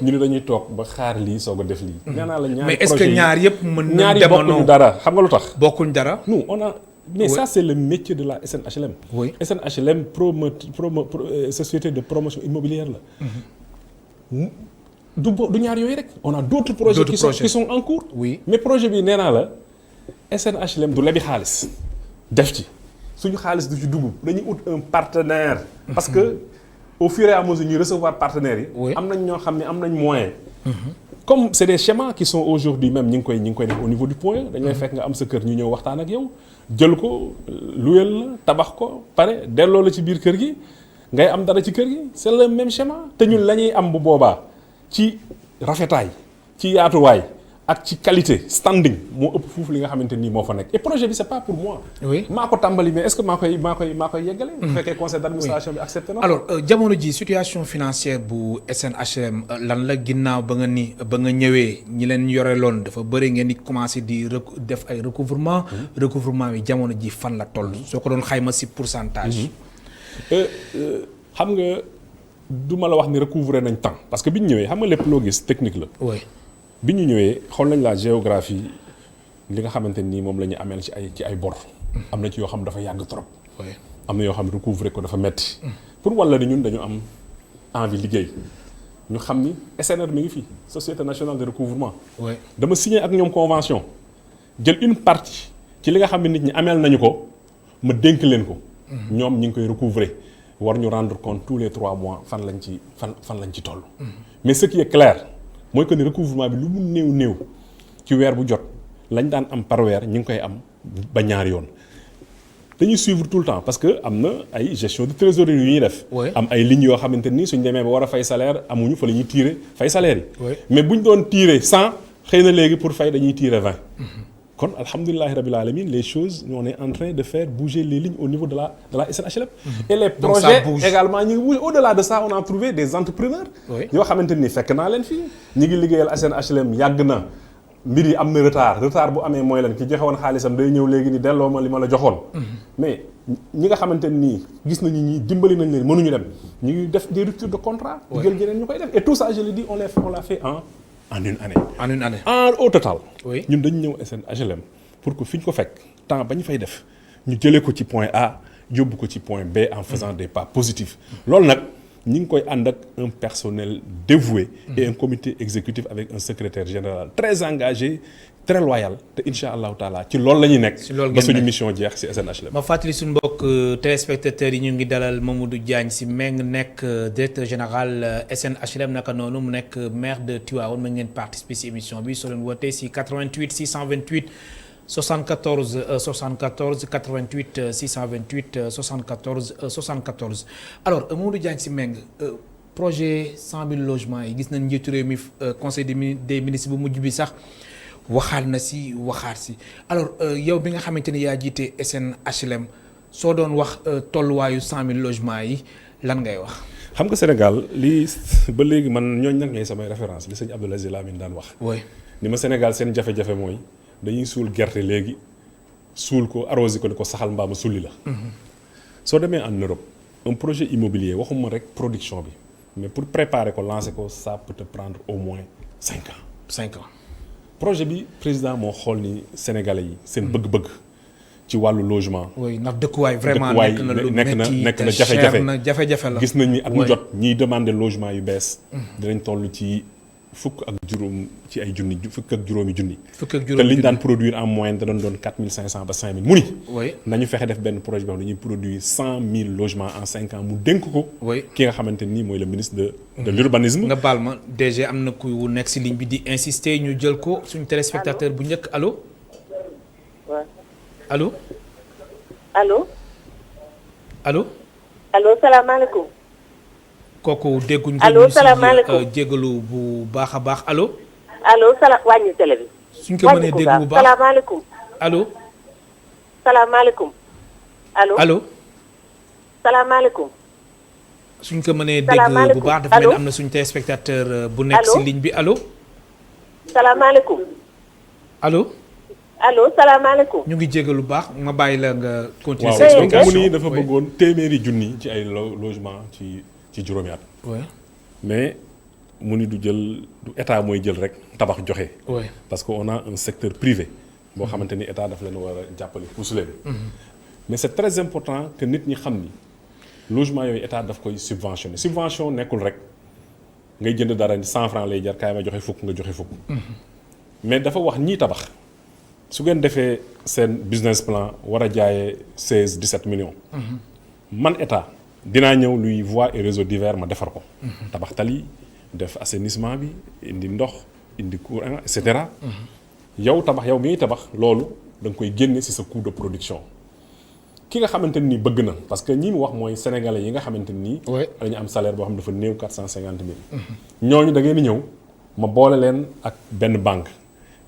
[SPEAKER 1] ñu
[SPEAKER 2] ne dañuy toog ba xaar lii soog a def lii. nee naa la ñaari
[SPEAKER 1] mais est-ce que ñaar yëpp mën na
[SPEAKER 2] ñaari bokkuñu dara xam nga lu tax.
[SPEAKER 1] bokkuñ dara.
[SPEAKER 2] nous on a mais ça c'est le métier de la SNHLM. SNHLM société de promotion immobilière la. du ñaar yooyu rek. on a d'autres projets qui sont en cours. mais projet bi nee naa la SNHLM du lebi xaalis def ci suñu xaalis du ci dugg dañuy ut un partenaire. parce que au fur et à mesure ñuy recevoir partenaires yi. am nañ ñoo xam ne am nañ moyen. comme c'est des schémas qui sont aujourd'hui même ñi ngi koy def au niveau du point dañ lay fekk nga am sa kër ñu ñëw waxtaan ak yow jël ko luyel la tabax ko pare delloo la ci biir kër gi ngay am dara ci kër gi c'est le même schéma te ñun la ñuy am bu boobaa ci rafetaay ci yaatuwaay ak ci qualité standing moo ëpp foofu li nga xamante nii moo fa nekk et projet bi c'est pas pour moi. maa ko tàmbali mais est-ce que maa koy yeggale. bu fekkee conseil d'administration bi accepté na.
[SPEAKER 1] alors jamono ji situation financière bu SNHLM lan la ginnaaw ba nga ñëwee ñi leen yore loon dafa bëri ngeen di commencer di def ay recouvrement. recouvrement bi jamono ji fan la toll. soo ko doon xayma ci pourcentage.
[SPEAKER 2] xam nga du ma la wax ni recouvrer nañ temps parce que bi ñu ñëwee xam nga lépp loo gis technique la. bi ñu ñëwee xool nañ la géographie li nga xamante nii moom la ñu ameel ci ay bor. am na ci yoo xam dafa yàgg trop. am na yoo xam recouvrer ko dafa metti pour walla ni ñun dañu am envie liggéey ñu xam ni SNR mi ngi fi société nationale de recouvrement. dama signé ak ñoom convention jël une partie ci li nga xam ne nit ñi ameel nañu ko ma dénk leen ko. ñoom ñi ngi koy recouvrer war ñu rendre compte tous les 3 mois fan lañ ci toll. mais ce qui est clair. mooy que ni recouvrement bi lu mu néew ci weer bu jot lañ daan am par weer ñu ngi koy am ba ñaari yoon dañuy suivre tout le temps parce que am na ay gestion de trésorerie yu ñuy def. am ay lignes yoo xamante ni suñ demee ba war a fay salaire amuñu fa la ñuy tirer fay salaire yi. mais buñ doon tirer 100 xëy na léegi pour fay dañuy tirer 20. kon alhamdulillahi rabbil alamin les choses on est en train de faire bouger les lignes au niveau de la SNHLM. et les projets également ñu ngi bouger au-delà de ça on a trouvé des entrepreneurs. yoo xamante ni fekk naa leen fii ñu ngi liggéeyal SNHLM yàgg na mbir yi am na retard bu amee mooy leen ki joxe woon xaalisam day ñëw léegi ni delloo ma li ma la joxoon. mais ñi nga xamante ni gis nañu ñi dimbali nañ leen mënuñu dem ñu ngi def des ruptures de contrat. jël ñeneen ñu koy def et tout ça je le dis on l'a fait en une année. Au total. ñun dañu ñëw SNHLM pour que fi ñu ko fekk temps ba ñu fay def ñu jëlee ko ci point A yóbbu ko ci point B en faisant des pas positifs. loolu nag ñu ngi koy ànd ak un personnel dévoué. et un comité exécutif avec un secrétaire général très engagé très loyal te incha allahu taala ci loolu la ñuy nekk. ba suñu mission jeex ci SNHLM.
[SPEAKER 1] ma fàttali suñu mbokk téléspectateurs yi ñu ngi dalal Mamadou Diagne Sy Mbengue nekk directeur général SNHLM naka noonu mu nekk maire de Tivaouane ma ngeen participer ci émission bi soo leen wootee ci 88 628 74 74 88 628 74 74 alors Mamadou Diagne Sy Mbengue projet 100 000 logements yi gis nañ njiitu réew mi conseil des ministres bu mujj bi sax waxaat na si waxaat si alors yow bi nga xamante ni yaa jiite SNHLM soo doon wax tolluwaayu 100 000 logements yi lan ngay wax.
[SPEAKER 2] xam nga Sénégal lii ba léegi man ñooñ nag ñooy samay référence li sëñ Abdoul Aziz Lamine daan wax.
[SPEAKER 1] oui
[SPEAKER 2] ni ma Sénégal seen jafe-jafe mooy dañuy suul gerte léegi suul ko arrosé ko ni ko saxal mbaamu sulli la. soo demee en Europe un projet immobilier waxuma rek production bi mais pour préparer ko lancer ko ça peut te prendre au moins 5 ans.
[SPEAKER 1] 5 ans.
[SPEAKER 2] projet bi président moo xool ni sénégalais yi seen bëgg-bëgg ci wàllu logement.
[SPEAKER 1] oui ndax dëkkuwaay vraiment
[SPEAKER 2] nekk na jafe-jafe la
[SPEAKER 1] gis
[SPEAKER 2] nañ ni at mu jot ñiy demander logement yu bees. dinañ toll ci fukk ak juróom ci ay junni fukk ak juróomi junni. te liñ daan produire en moyenne da doon 4500 ba 5000 mu ni.
[SPEAKER 1] oui
[SPEAKER 2] nañu fexe def benn projet boo xam ne dañuy produire 100 000 logements en 5 ans mu dénk ko.
[SPEAKER 1] oui
[SPEAKER 2] ki nga xamante ni mooy le ministre de l'urbanisme.
[SPEAKER 1] nga baal ma DG am na ku nekk si ligne bi di insister ñu jël ko suñu téléspectateur bu njëkk allo.
[SPEAKER 3] waaw
[SPEAKER 1] allo.
[SPEAKER 3] allo.
[SPEAKER 1] allo.
[SPEAKER 3] allo salaamaaleykum.
[SPEAKER 1] kooku dégguñ ko.
[SPEAKER 3] allo salaamaaleykum
[SPEAKER 1] jégalu bu baax a baax allo.
[SPEAKER 3] allo wàññi télé bi.
[SPEAKER 1] suñ ko mënee dégg bu baax
[SPEAKER 3] salaamaaleykum.
[SPEAKER 1] allo.
[SPEAKER 3] salaamaaleykum. allo
[SPEAKER 1] allo.
[SPEAKER 3] salaamaaleykum.
[SPEAKER 1] suñ ko mënee dégg bu baax dafa mel ni am na suñ téléspectateur bu nekk si ligne bi allo.
[SPEAKER 3] salaamaaleykum.
[SPEAKER 1] allo.
[SPEAKER 3] allo salaamaaleykum.
[SPEAKER 1] ñu ngi jégalu bu baax ma bàyyi la nga continuer
[SPEAKER 2] waaw
[SPEAKER 1] sa explication.
[SPEAKER 2] mu ni dafa bëggoon téeméeri junni ci ay logement ci juróomi at.
[SPEAKER 1] oui.
[SPEAKER 2] mais mu ni du état mooy jël rek tabax joxe.
[SPEAKER 1] oui
[SPEAKER 2] parce que on a un secteur privé boo xamante ni état daf leen war a jàppale pousse leen. mais c'est très important que nit ñi xam ni logement yooyu état daf koy subventionné subvention nekkul rek ngay jënd dara ni 100 francs lay jar kaay ma joxe fukk nga joxe fukk. mais dafa wax ñii tabax su ngeen defee seen business plan war a jaayee 16 17 millions. man état dinaa ñëw luy voies et réseaux divers ma defar ko. tabax tali def assainissement bi indi ndox indi courant et cetera. yow bi ngay tabax loolu da nga koy génne ci sa coût de production. ki nga xamante ni bëgg na parce que ñi mu wax mooy sénégalais yi nga xamante ni. dañu am salaire boo xam dafa néew 450 000. ñooñu da ngeen di ñëw ma boole leen ak benn banque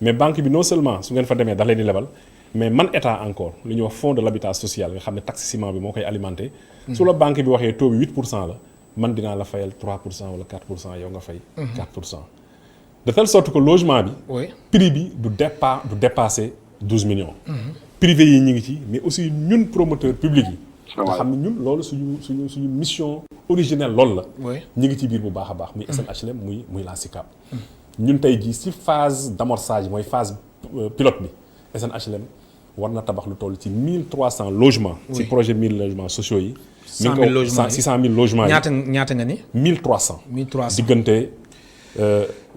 [SPEAKER 2] mais banque bi non seulement su ngeen fa demee dax leen di lebal mais man état encore lu ñuy wax fonds de l'habitat social nga xam ne taxe ciment bi moo koy alimenté. su la banque bi waxee taux bi 8% la man dinaa la fayal 3% wala 4% yow nga fay. 4%. de telle sorte que logement bi. prix bi du dépasser 12 millions. privé yi ñu ngi ci mais aussi ñun promoteur public yi. nga xam ne ñun loolu suñu mission originelle loolu la. ñu ngi ci biir bu baax a baax muy SNHLM muy la SICAP. ñun tey jii ci phase d'amorçage mooy phase pilote bi SNHLM war na tabax lu toll ci 1300 logements. ci projet 1000 logements sociaux yi.
[SPEAKER 1] 100 000 logements yi
[SPEAKER 2] 600 000 logements yi.
[SPEAKER 1] ñaata nga ni.
[SPEAKER 2] 1300.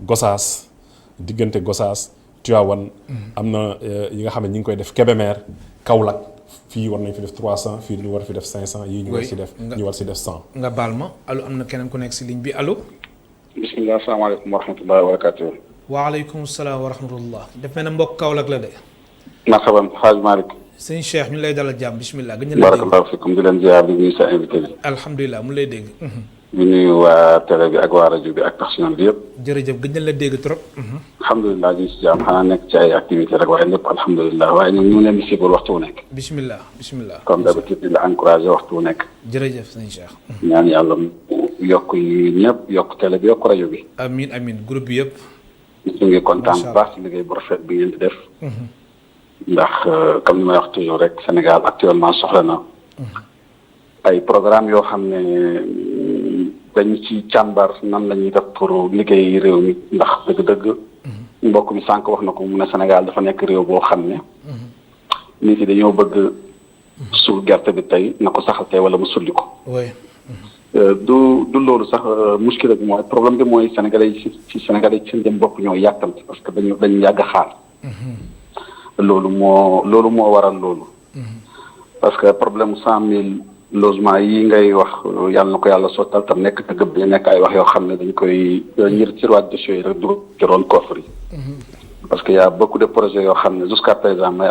[SPEAKER 1] 1300
[SPEAKER 2] diggante Gossas. Tivaouane am na yi nga xam ne ñi ngi koy def Kébémer Kaolack fii war nañ fi def 300 fii ñu war fi def 500 yii ñu war si def ñu war si def 100.
[SPEAKER 1] nga baal ma allo am na keneen ku nekk si ligne bi allo.
[SPEAKER 4] bisimilah asalaamaaleykum wa rahmatullahi wa barakatuh.
[SPEAKER 1] waaleykum salaam wa rahmatullah. def mel ne mbokk Kaolack la de.
[SPEAKER 4] marhaban Hadj Malick.
[SPEAKER 1] sëñ Cheikh ñu lay dalal jàmm bisimilah. gëj na la dégg
[SPEAKER 4] barakallahu fikum di leen ziar di nuyu sa invité bi.
[SPEAKER 1] alhamdulilah mu lay dégg.
[SPEAKER 4] di nuyu waa télé bi ak waa rajo bi ak personnel bi yëpp.
[SPEAKER 1] jërëjëf gëj na la dégg trop.
[SPEAKER 4] alhamdulilah ñu ngi si jàmm xanaa nekk ci ay activités rek waaye lépp alhamdulilah waaye ñun ñu ngi leen di suivre waxtu wu nekk.
[SPEAKER 1] bisimilah.
[SPEAKER 4] comme d'habitude di la encouragé waxtu wu nekk.
[SPEAKER 1] jërëjëf sëñ Cheikh.
[SPEAKER 4] ñaan yàlla yokk yi ñëpp yokk télé bi yokk rajo bi.
[SPEAKER 1] amiin groupe bi yëpp.
[SPEAKER 4] ñu ngi kontaan bu baax ci liggéey bu rafet bi ngeen di def. ndax comme ni may wax toujours rek Sénégal actuellement soxla na. ay programme yoo xam ne dañu ci càmbar nan la ñuy def pour liggéey réew mi ndax dëgg-dëgg. mbokk mi sànq wax na ko mu ne Sénégal dafa nekk réew boo xam ne. nit yi dañoo bëgg suul gerte bi tey na ko saxal tey wala mu sulli ko. du loolu sax muskila bi mooy problème bi mooy Sénégalais yi ci Sénégalais yi seen dem bopp ñoo yàkkamti parce que dañu yàgg a xaar. loolu moo waral loolu. parce que problème 100 000 logements yi ngay wax yàlla na ko yàlla sottal tam nekk te gëb nekk ay wax yoo xam ne dañ koy ñir ci roit dossiers yi rek du ci roon coffre yi parce qu'il y a beaucoup de projets yoo xam ne jusqu'à présent may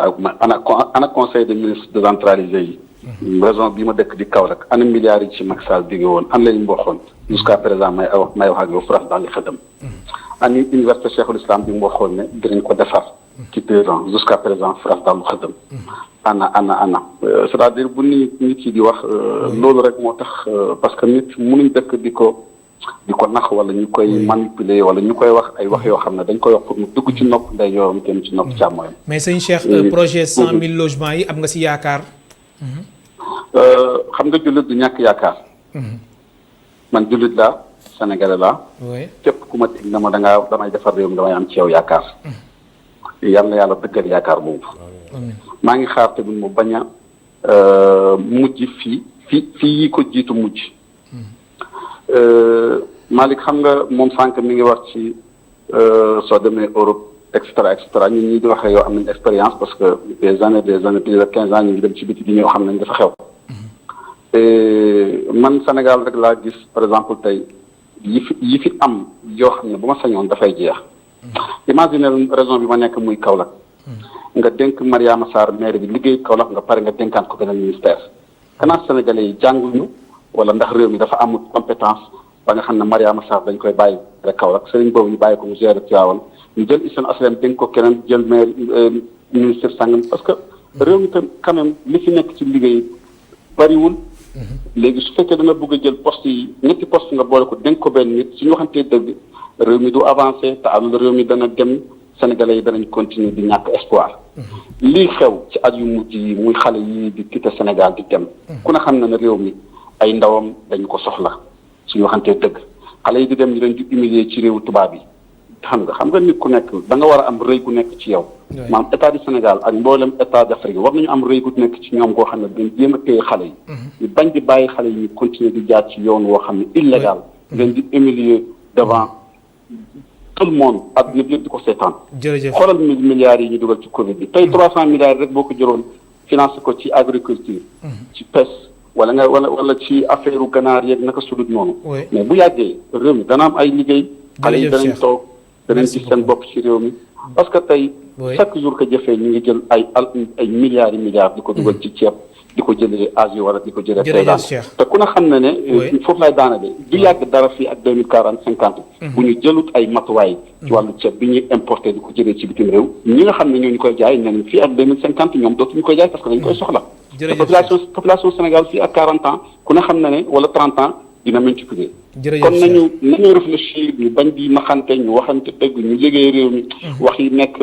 [SPEAKER 4] ana conseil des ministres décentralisé yi. raison bi ma dëkk di Kaolack ana milliards yi ci Macky Sall digge woon an lañu waxoon jusqu'à présent may wax ak yow France daal di xëdam. ani université Cheikhul Islam bi mu waxoon ne dinañ ko defar. ci 2 ans jusqu'à présent France daal di xëdam. ana c'est-à-dire bu nit yi di wax loolu rek moo tax parce que nit mënuñ dëkk di ko nax wala ñu koy manipuler wala ñu koy wax ay wax yoo xam ne dañ koy wax pour mu dugg ci nopp ndey yooram génn ci nopp càmmooyam.
[SPEAKER 1] mais sëñ Cheikh projet 100 000 logements yi am nga si yaakaar.
[SPEAKER 4] xam nga jullit du ñàkk yaakaar. man jullit laa Sénégalais laa. képp ku ma teg na ma damay defar réew mi damay am ci yow yaakaar. yal na yàlla dëggal yaakaar boobu. maa ngi xaar tamit mu bañ a mujj fii yi ko jiitu mujj. Malick xam nga moom sànq mi ngi wax ci soo demee Europe et cetera ñun ñii di waxee yow am nañ expérience parce que des années plus de 15 ans ñu ngi dem ci biti di ñëw xam nañ dafa xew. man Sénégal rek laa gis par exemple tey yi fi am yoo xam ne bu ma sañoon dafay jeex. imagine raison bi ma nekk muy Kaolack. nga dénk Mariama Sarr maire bi liggéey Kaolack nga pare nga dénkaan ko beneen ministère. xanaa Sénégalais yi jànguñu wala ndax réew mi dafa amul compétence ba nga xam ne Mariama Sarr dañ koy bàyyi rek Kaolack sëriñ boobu ñu bàyyi ko mu gérer Tivaouane ñu jël Hissène Habré dénk ko keneen jël maire ministère sàngam parce que réew mi tam quand même li fi nekk ci liggéey bariwul. léegi su fekkee dana bëgg a jël poste yi ñetti poste nga boole ko dénk ko benn nit suñu waxantee dëgg réew mi du avancé te alal réew mi dana dem Sénégalais yi danañ continuer di ñàkk espoir. lii xew ci at yu mujj yi muy xale yi di quitter Sénégal di dem. ku ne xam na ne réew mi ay ndawam dañu ko soxla suñu waxantee dëgg xale yi di dem ñu leen di humilier ci réewu tubaab yi. xam nga nit ku nekk da nga war a am rëy gu nekk ci yow. maanaam état du Sénégal ak mboolem état d'Afrique war nañu am rëy gu nekk ci ñoom koo xam ne dañ jéem a téye xale yi. ñu bañ di bàyyi xale yi ñu continuer di jaar ci yoon woo xam ne illégal. leen di humilier devant tout le monde adduna bi yëpp di ko seetaan.
[SPEAKER 3] jërëjëf
[SPEAKER 4] xoolal milliards yi ñu dugal ci Covid bi tey 300 milliards rek boo ko jëloon financé ko ci agriculture. ci pêche wala ci affaire u ganaar yeeg naka sudut noonu. mais bu yàggee réew mi dana am ay liggéey. xale yi danañ toog danañ gis seen bopp ci réew mi. parce que tey chaque jour que jëfee ñu ngi jël ay milliards yi milliards di ko dugal ci ceeb di ko jëlee Asie wala di ko jëlee présent te ku ne xam na ne foofu lay daanale du yàgg dara fii ak 2040 50 bu ñu jëlut ay matuwaay ci wàllu ceeb bi ñuy importé di ko jëlee ci bitim réew ñi nga xam ne ñoo ñu koy jaay ñenn fii ak 2050 ñoom dootuñu koy jaay parce que dañu koy soxla te population Sénégal fii ak 40 ans ku ne xam na ne wala 30 ans dina multiplier kon nañu réfléchir ñu bañ di naxante ñu waxante dëgg ñu liggéey réew mi wax yi nekk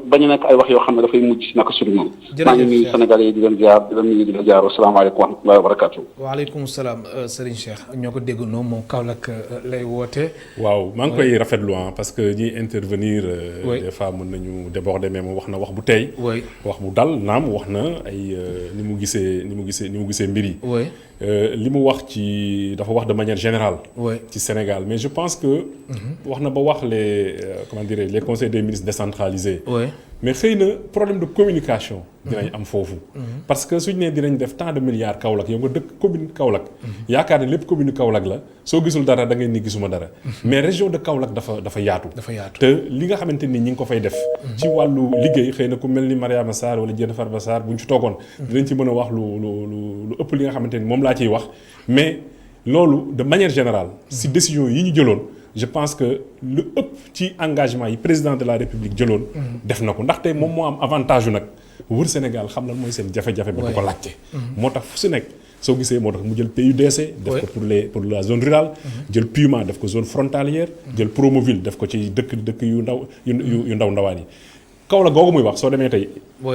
[SPEAKER 4] bañ a nekk ay wax yoo xam ne dafay mujj naka suñu moom maa ngi nuyu Sénégalais yi di leen ziar di leen nuyu di leen ziar asalaamaaleykum wa rahmatullahi wa barakatuh
[SPEAKER 1] waaleykum salaam Serigne Cheikh ñoo ko déggandoo moom Kaolack lay woote
[SPEAKER 2] waaw maa ngi koy rafetlu parce que ñiy intervenir des fois mën nañu déborder mais moom wax na wax bu tey wax bu dal naam wax na ay ni mu gisee mbir yi li mu wax ci dafa wax de manière générale ci Sénégal mais je pense que wax na ba wax les conseils des ministres décentralisés mais xëy na problème de communication dinañ am foofu parce que suñu nee dinañ def tant de milliards Kaolack yow nga dëkk commune Kaolack yaakaar ne lépp commune Kaolack la soo gisul dara da ngay ni gisuma dara mais région de Kaolack dafa yaatu te li nga xamante ni ñi ngi ko fay def ci wàllu liggéey xëy na ku mel ni Mariama Sarr wala Diène Farba Sarr bu ñu ci toogoon dinañ ci mën a wax lu ëpp li nga xamante ni moom laa ciy wax mais loolu de manière générale si décision yi ñu jëloon je pense que lu ëpp ci engagement yi président de la République jëloon def na ko ndaxte moom moo am avantage yu nag wër Sénégal xam lan mooy seen jafe-jafe ba du ko laajte moo tax fu si nekk soo gisee moo tax mu jël PUDC def ko pour la zone rurale jël PUMA def ko zone frontalière jël Promoville def ko ci dëkk yu ndaw ndawaan yi Kaolack googu muy wax soo demee tey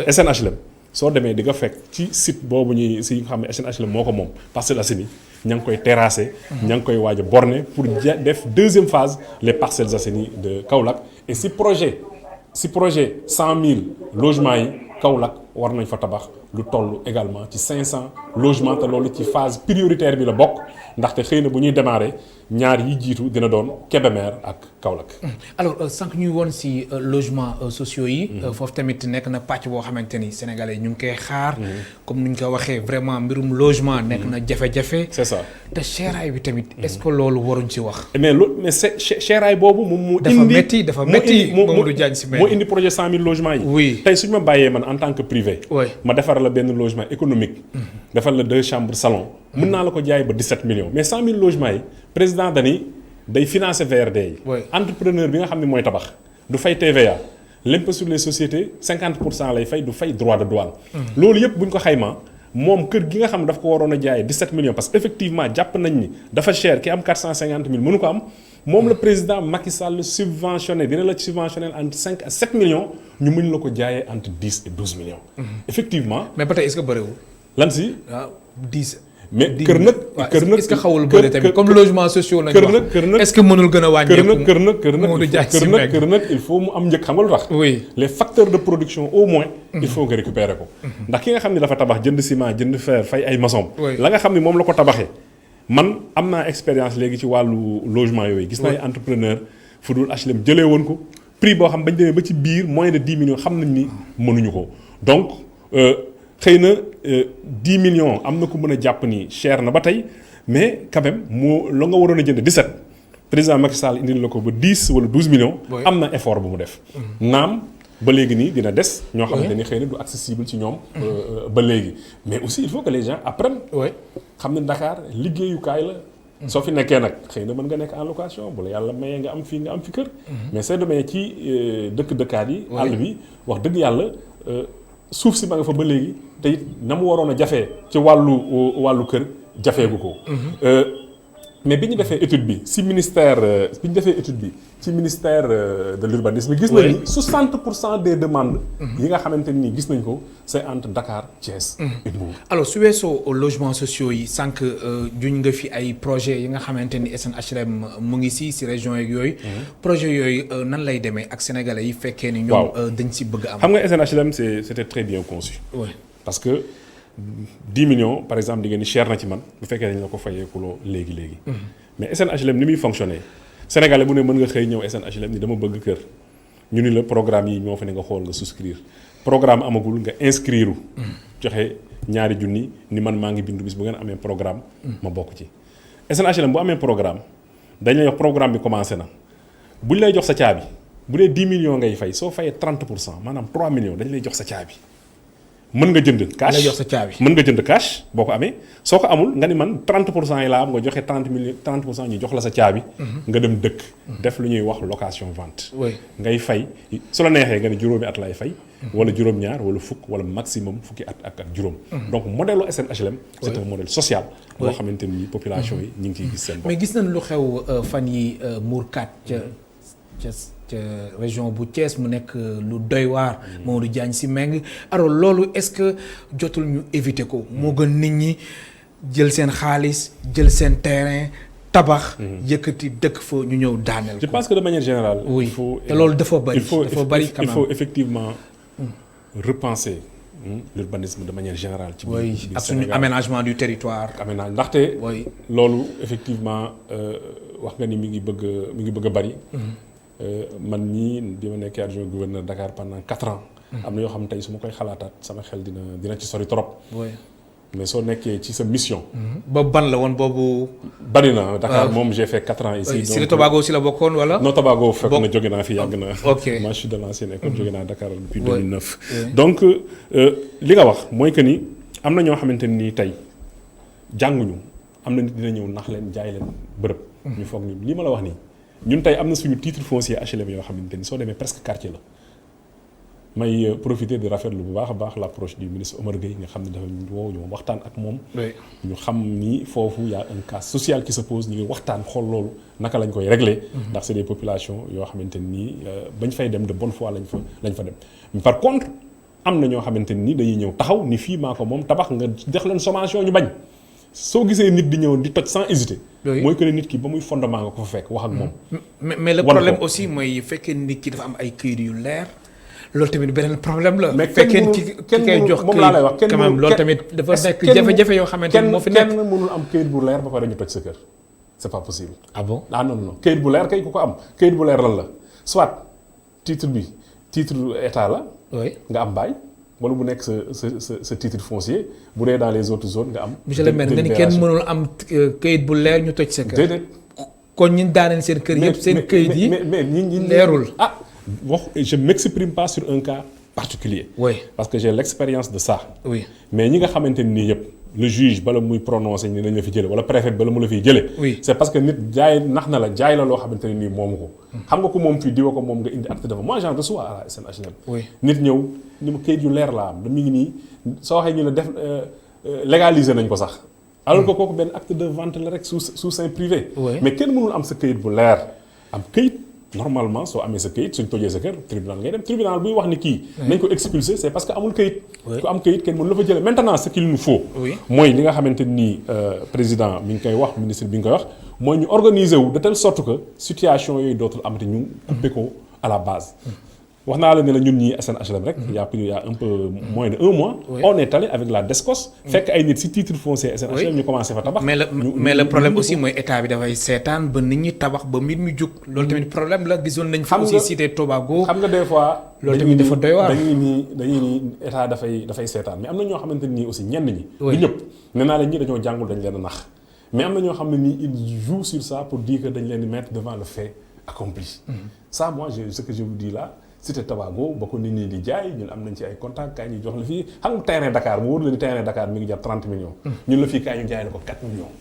[SPEAKER 2] SNHLM soo demee di nga fekk ci site boobu ñuy si nga xam ne SNHLM moo ko moom Parcelles Assainies ña ngi koy terrasser ña ngi koy waaj a borner pour def deuxième phase les Parcelles Assainies de Kaolack et si projet 100 000 logements yi Kaolack war nañ fa tabax lu toll également ci 500 logements te loolu ci phase prioritaire bi la bokk ndaxte xëy na bu ñuy démarrer ñaar yi jiitu dina doon Kébémer ak Kaolack.
[SPEAKER 1] alors sànq ñuy woon si logement sociaux yi. foofu tamit nekk na pàcc boo xamante ni sénégalais ñu ngi koy xaar. comme ni ñu ko waxee vraiment mbirum logement nekk na jafe-jafe.
[SPEAKER 2] c'est ça
[SPEAKER 1] te seeraay bi tamit est-ce que loolu waruñ ci wax.
[SPEAKER 2] mais seeraay boobu moom moo indi
[SPEAKER 1] dafa métti Mamadou Diagne Sy Mbengue
[SPEAKER 2] moo indi projet 100 000 logements yi.
[SPEAKER 1] oui
[SPEAKER 2] tey suñu ma bàyyee man en tant que privé.
[SPEAKER 1] oui
[SPEAKER 2] ma defar la benn logement économique. defar la 2 chambres salon. mën naa la ko jaay ba 17 millions mais 100 000 logements yi président dani day financer VRD yi. entrepreneur bi nga xam ne mooy tabax du fay TVA l'impôt sur les sociétés 50% lay fay du fay droit de douane. loolu yëpp bu ñu ko xaymaa moom kër gi nga xam ne daf ko waroon a jaayee 17 millions parce que effectivement jàpp nañ ni dafa cher ki am 450 000 mënu ko am moom le président Macky Sall subventionné dina la subventionné entre 5 à 7 millions ñu mën la ko jaayee entre 10 et 12 millions. effectivement
[SPEAKER 1] mais ba tey est-ce que bëriwul.
[SPEAKER 2] lan si.
[SPEAKER 1] waaw 10.
[SPEAKER 2] mais kër nag
[SPEAKER 1] est-ce que xawul bëri tamit comme logement sociaux lañ wax
[SPEAKER 2] kër nag
[SPEAKER 1] est-ce que mënul gën a wàññeeku
[SPEAKER 2] kër nag il faut mu am njëg xam nga lu tax.
[SPEAKER 1] oui
[SPEAKER 2] les facteurs de production au moins. il faut nga récupérer ko. ndax ki nga xam ne dafa tabax jënd ciment jënd fer fay ay maçon. la nga xam ne moom la ko tabaxee. man am naa expérience léegi ci wàllu logement yooyu. gis naa ay entrepreneur fu dul HLM jëlee woon ko prix boo xam bañ demee ba ci biir moins de 10 millions xam nañ ni mënuñu ko donc. xëy na 10 millions am na ko mën a jàpp ni cher na ba tey mais quand même moo la nga waroon a jënd 17 président Macky Sall indil la ko ba 10 wala 12 millions. am na effort bu mu def. naam ba léegi nii dina des. ñoo xamante ni xëy na du accessible ci ñoom. ba léegi mais aussi il faut que les gens apprennent. xam ne Dakar liggéeyukaay la. soo fi nekkee nag xëy na mën nga nekk en location bu la yàlla mayee nga am fi kër. mais soo demee ci dëkkaat yi. àll bi wax dëgg yàlla. suuf si ma nga fa ba léegi te it na mu waroon a jafee ci wàllu kër jafeegu ko. mais bi ñu defee étude bi ci ministère de l'urbanisme gis nañ ni 60% des demandes. yi nga xamante ni gis nañ ko c'est entre Dakar Thiès. et Mbour.
[SPEAKER 1] alors su weesoo logements sociaux yi sànq juñ nga fi ay projets yi nga xamante ni SNHLM mu ngi ci région yeeg yooyu. projet yooyu nan lay demee ak sénégalais yi fekkee ni ñoom dañ ci bëgg am.
[SPEAKER 2] xam nga SNHLM c'était très bien conçu. parce que 10 millions par exemple di ngeen ni cher na ci man bu fekkee dañ la ko fayeekuloo léegi. mais SNHLM ni muy fonctionner sénégalais bu ne mën nga xëy ñëw SNHLM ni dama bëgg kër ñu ni la programme yi ñoo fa ne nga xool nga souscrire programme amagul nga inscrire. joxe ñaari junni ni man maa ngi bindu bis bu ngeen amee programme. ma bokk ci. SNHLM bu amee programme dañ lay wax programme bi commencé na buñ lay jox sa caabi bu dee 10 millions ngay fay soo fayee 30% maanaam 3 millions dañ lay jox sa caabi. mën nga jënd cash
[SPEAKER 1] jox sa caabi
[SPEAKER 2] mën nga jënd cash boo ko amee soo ko amul nga ni man 30% yi laa am nga joxe 30% ñu jox la sa caabi. nga dem dëkk. def lu ñuy wax location vente. ngay fay su la neexee nga ni juróomi at lay fay. wala juróom-ñaar wala fukk wala maximum fukki at ak juróom. donc modèle SNHLM. c'est un modèle social. boo xamante ni population yi ñu ngi ciy gis seen bopp.
[SPEAKER 1] mais gis nañ lu xew fan yi Mourkat ca région bu Thiès mu nekk lu doy waar. Mamadou Diagne Sy Mbengue alors loolu est-ce que jotul ñu éviter ko. moo gën nit ñi jël seen xaalis jël seen terrain tabax. yëkkati dëkk fa ñu ñëw daaneel ko.
[SPEAKER 2] je pense que de manière générale.
[SPEAKER 1] oui
[SPEAKER 2] il faut
[SPEAKER 1] te loolu dafa bari.
[SPEAKER 2] il faut effectivement repenser l'urbanisme de manière générale. ci biir
[SPEAKER 1] ak suñu aménagement du territoire.
[SPEAKER 2] aménagement ndaxte. loolu effectivement wax nga ni mi ngi bëgg a bari. man ñii bi ma nekkee adjoint gouverneur Dakar pendant 4 ans. am na yoo xam tey su ma koy xalaataat sama xel dina ci sori trop. mais soo nekkee ci sa mission.
[SPEAKER 1] boobu ban la woon boobu.
[SPEAKER 2] bari na Dakar moom j'ai fait 4 ans ici.
[SPEAKER 1] si le Tobago si la bokkoon wala.
[SPEAKER 2] non Tobago fekk na jóge naa fi yàgg na.
[SPEAKER 1] ok
[SPEAKER 2] moi je suis de l'ancienne école jóge naa Dakar depuis 2009. donc li nga wax mooy que ni am na ñoo xamante ni tey jànguñu am na nit dina ñëw nax leen jaay leen bërëb. ñu foog ni lii ma la wax nii. ñun tey am na suñu titre foncier HLM yoo xamante ni soo demee presque quartier la may profiter de rafetlu bu baax a baax l'approche du ministre Omar Gueye nga xam ne dafa woo ñu waxtaan ak moom. ñu xam ni foofu y a un cas social qui se pose ñu ngi waxtaan xool loolu naka lañ koy régler. ndax c'est des populations yoo xamante ni bañ fay dem de bonne foi lañ fa dem mais par contre am na ñoo xamante ni dañuy ñëw taxaw ni fii maa ko moom tabax nga jox leen sommation ñu bañ. soo gisee nit di ñëw di toj sans hésiter. mooy que nit ki ba muy fondement nga ko fa fekk wax ak moom.
[SPEAKER 1] mais le problème aussi mooy fekkee nit ki dafa am ay këyit yu leer loolu tamit beneen problème la.
[SPEAKER 2] mais
[SPEAKER 1] fekkee ki kay jox
[SPEAKER 2] moom laa lay wax
[SPEAKER 1] quand même loolu tamit dafa nekk jafe-jafe yoo xamante ni moo fi nekk.
[SPEAKER 2] kenn mënul am këyit bu leer ba pare ñu toj sa kër c'est pas possible.
[SPEAKER 1] ah bon
[SPEAKER 2] non këyit bu leer kay ku ko am këyit bu leer lan la soit titre état la.
[SPEAKER 1] oui
[SPEAKER 2] nga am bail wala bu nekk sa titre foncier bu dee dans les autres zones nga am.
[SPEAKER 1] monsieur le maire nga ni kenn mënul am këyit bu leer ñu toj sa kër.
[SPEAKER 2] déedéet.
[SPEAKER 1] kon ñun daaneel seen kër yëpp seen këyit yi
[SPEAKER 2] mais ñi
[SPEAKER 1] leerul.
[SPEAKER 2] je m'exprime pas sur un cas particulier.
[SPEAKER 1] oui
[SPEAKER 2] parce que j'ai l'expérience de ça.
[SPEAKER 1] oui
[SPEAKER 2] mais ñi nga xamante ni yëpp le juge bala muy prononcer ni nañ la fi jële wala préfet bala mu la fiy jële.
[SPEAKER 1] oui
[SPEAKER 2] c'est parce que nit nax na la jaay la loo xamante ne nii moomu ko. xam nga ko moom fii diwa ko moom nga indi acte de vente moi j'en reçois à la SNHLM.
[SPEAKER 1] oui
[SPEAKER 2] nit ñëw ni ma këyit yu leer laa am da mi ngi nii soo waxee ñu ne def légaliser nañ ko sax. alors que kooku benn acte de vente la rek sous seing privé. mais kenn mënul am sa këyit bu leer am këyit. normalement soo amee sa këyit suñ tojee sa kër tribunal ngay dem tribunal buy wax ni kii nañ ko expulser c'est parce que amul këyit ku am këyit kenn mënu la fa jëlee maintenant ce qu'il nous faut mooy li nga xamante nii président mi ngi koy wax ministre bi nga koy wax mooy ñu organiser wu de telle sorte que situation yooyu dootul amati ñu couper ko à la base wax naa la ne la ñun ñii SNHLM rek il y a un peu moins de 1 mois on est allé avec la DSCOS fekk ay nit ci titre foncier SNHLM ñu commencé fa tabax
[SPEAKER 1] mais le problème aussi mooy état bi dafay seetaan ba nit ñi tabax ba mbir mi jóg loolu tamit problème la gisoon nañ fi aussi cité Tobago
[SPEAKER 2] xam nga des fois
[SPEAKER 1] loolu tamit dafa doy waar
[SPEAKER 2] dañuy nii état dafay seetaan mais am na ñoo xamante nii aussi ñenn ñi du ñëpp nee naa la ñi dañoo jàngul dañ leen a nax mais am na ñoo xam ne nii ils jouent sur ça pour dire que dañ leen di mettre devant le fait accompli ça moi ce que je vous dis là Cité Tobago ba ko nit ñi di jaay ñun am nañ ci ay contacts kaay ñu jox la fii xam nga terrain Dakar mu wóor la ni terrain Dakar mi ngi jar 30 millions. ñun la fii kaay ñu jaay la ko 4 millions.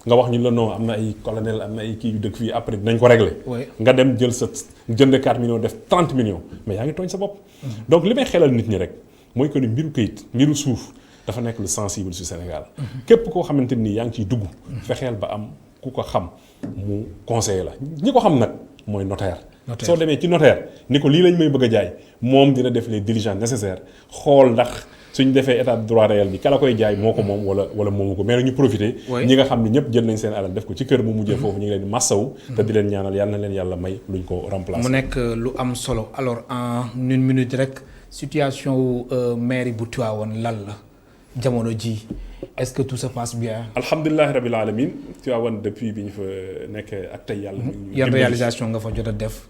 [SPEAKER 2] nga wax ñun la non am na ay colonel am na ay kii yu dëkk fii après dinañ ko régler. nga dem jël sa jënd 4 millions def 30 millions mais yaa ngi tooñ sa bopp. donc li may xelal nit ñi rek mooy que ni mbiru këyit mbiru suuf dafa nekk lu sensible ci Sénégal. képp koo xamante ni yaa ngi ciy dugg. fexeel ba am ku ko xam mu conseiller la ñi ko xam nag mooy notaire. soo demee ci notaire ni ko lii lañ may bëgg a jaay moom dina def les diligences nécessaires xool ndax suñ defee état de droit réel bi kala koy jaay moo ko moom wala moomu ko mais nag ñu profité ñi nga xam ne ñëpp jël nañ seen alal def ko ci kër mu mujjee foofu ñu ngi leen di massawu te di leen ñaanal yàlla na leen yàlla may luñ ko remplacer.
[SPEAKER 1] mu nekk lu am solo alors en une minute rek situation wu mairie bu Tivaouane lan la jamono ji est-ce que tout se passe bien.
[SPEAKER 2] alhamdulilah rabil alamin Tivaouane depuis bi ñu fa nekk ak tey yàlla.
[SPEAKER 1] yan réalisation nga fa jot a def.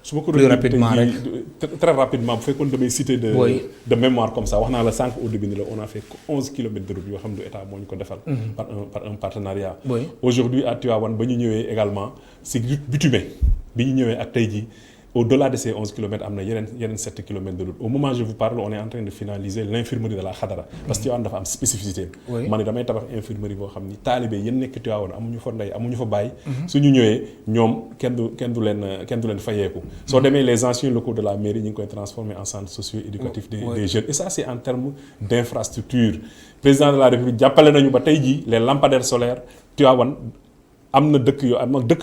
[SPEAKER 2] su ma ko
[SPEAKER 1] plus rapidement rek
[SPEAKER 2] très rapidement bu fekkoon damay citer de mémoire comme ça wax naa la sànq au début ni la on a fait 11 kilomètres de route yoo xam ne état moo ñu ko defal. par un partenariat. aujourd'hui à Tivaouane ba ñu ñëwee également c'est bitumé bi ñu ñëwee ak tey jii. Au-delà de ces 11 km, il y a 7 km de route. Au moment où je vous parle, on est en train de finaliser l'infirmerie de la Khadara. Parce qu'il y a une spécificité. Je suis en train de faire l'infirmerie. Les talibés, ils ne sont pas ils sont pas si nous sommes les anciens locaux de la mairie, nous sont transformés en centre socio-éducatif des jeunes. Et ça, c'est en termes d'infrastructure. Le président de la République, les lampadaires solaires, am na dëkk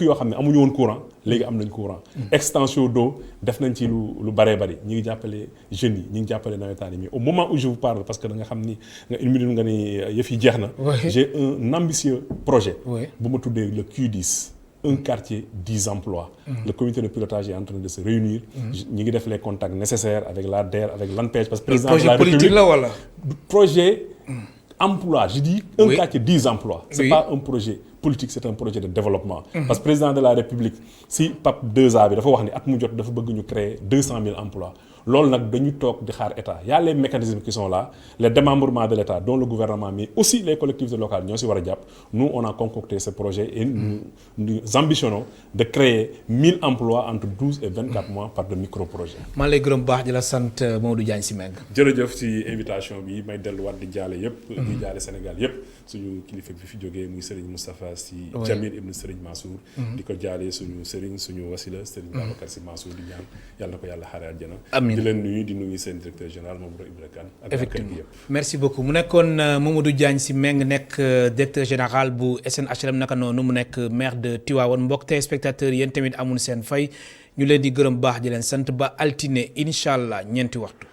[SPEAKER 2] yoo xam ne amuñu woon courant léegi am nañ courant. extension d'eau def nañ ci lu bëree bëri ñi ngi jàppale jeunes yi ñi ngi jàppale nawetaan yi mais au moment où je vous parle parce que da nga xam ni nga une minute nga ni yëf yi jeex na. j'ai un ambitieux projet. bu ma tuddee le Q10. un quartier 10 emplois. Le comité de pilotage est en train de se réunir. ñi ngi def les contacts nécessaires avec l'ADER avec l'ANPEJ parce que président de la République
[SPEAKER 1] politique la wala.
[SPEAKER 2] projet emploi je dis un quartier 10 emplois. C'est pas un projet politique, c'est un projet de développement. Parce que le président de la République si PAP 2A bi dafa wax ni at mu jot dafa bëgg ñu créer 200 000 emplois loolu nag dañu toog di xaar état y a les mécanismes qui sont là les démembrements de l'état dont le gouvernement mais aussi les collectivités locales ñoo si war a jàpp nous on a concocté ce projet et nous ambitionnons de créer 1000 emplois entre 12 et 24 mois par de micro-projets.
[SPEAKER 1] maa lay gërëm baax di la sant Mamadou Diagne Sy Mbengue.
[SPEAKER 2] jërëjëf ci invitation bi may delluwaat di jaale yëpp. di jaale Sénégal yëpp suñu kilifa bi fi jógee muy Serigne Moustapha Sy Jamil ibn Serigne Mansour. di ko jaale suñu Serigne suñu wasila Serigne Babacar Sy Mansour di ñaan yàlla na ko yàlla xaaree àjjana. amiin di leen nuyu di nuyu seen directeur général Mamadou Ibra Kane.
[SPEAKER 1] effectivement merci beaucoup mu nekkoon Mamadou Diagne Sy Mbengue nekk directeur général bu SNHLM naka noonu mu nekk maire de Tivaouane mbokk téléspectateurs yéen tamit amul seen fay ñu leen di gërëm baax di leen sant ba altine incha allah ñeenti waxtu.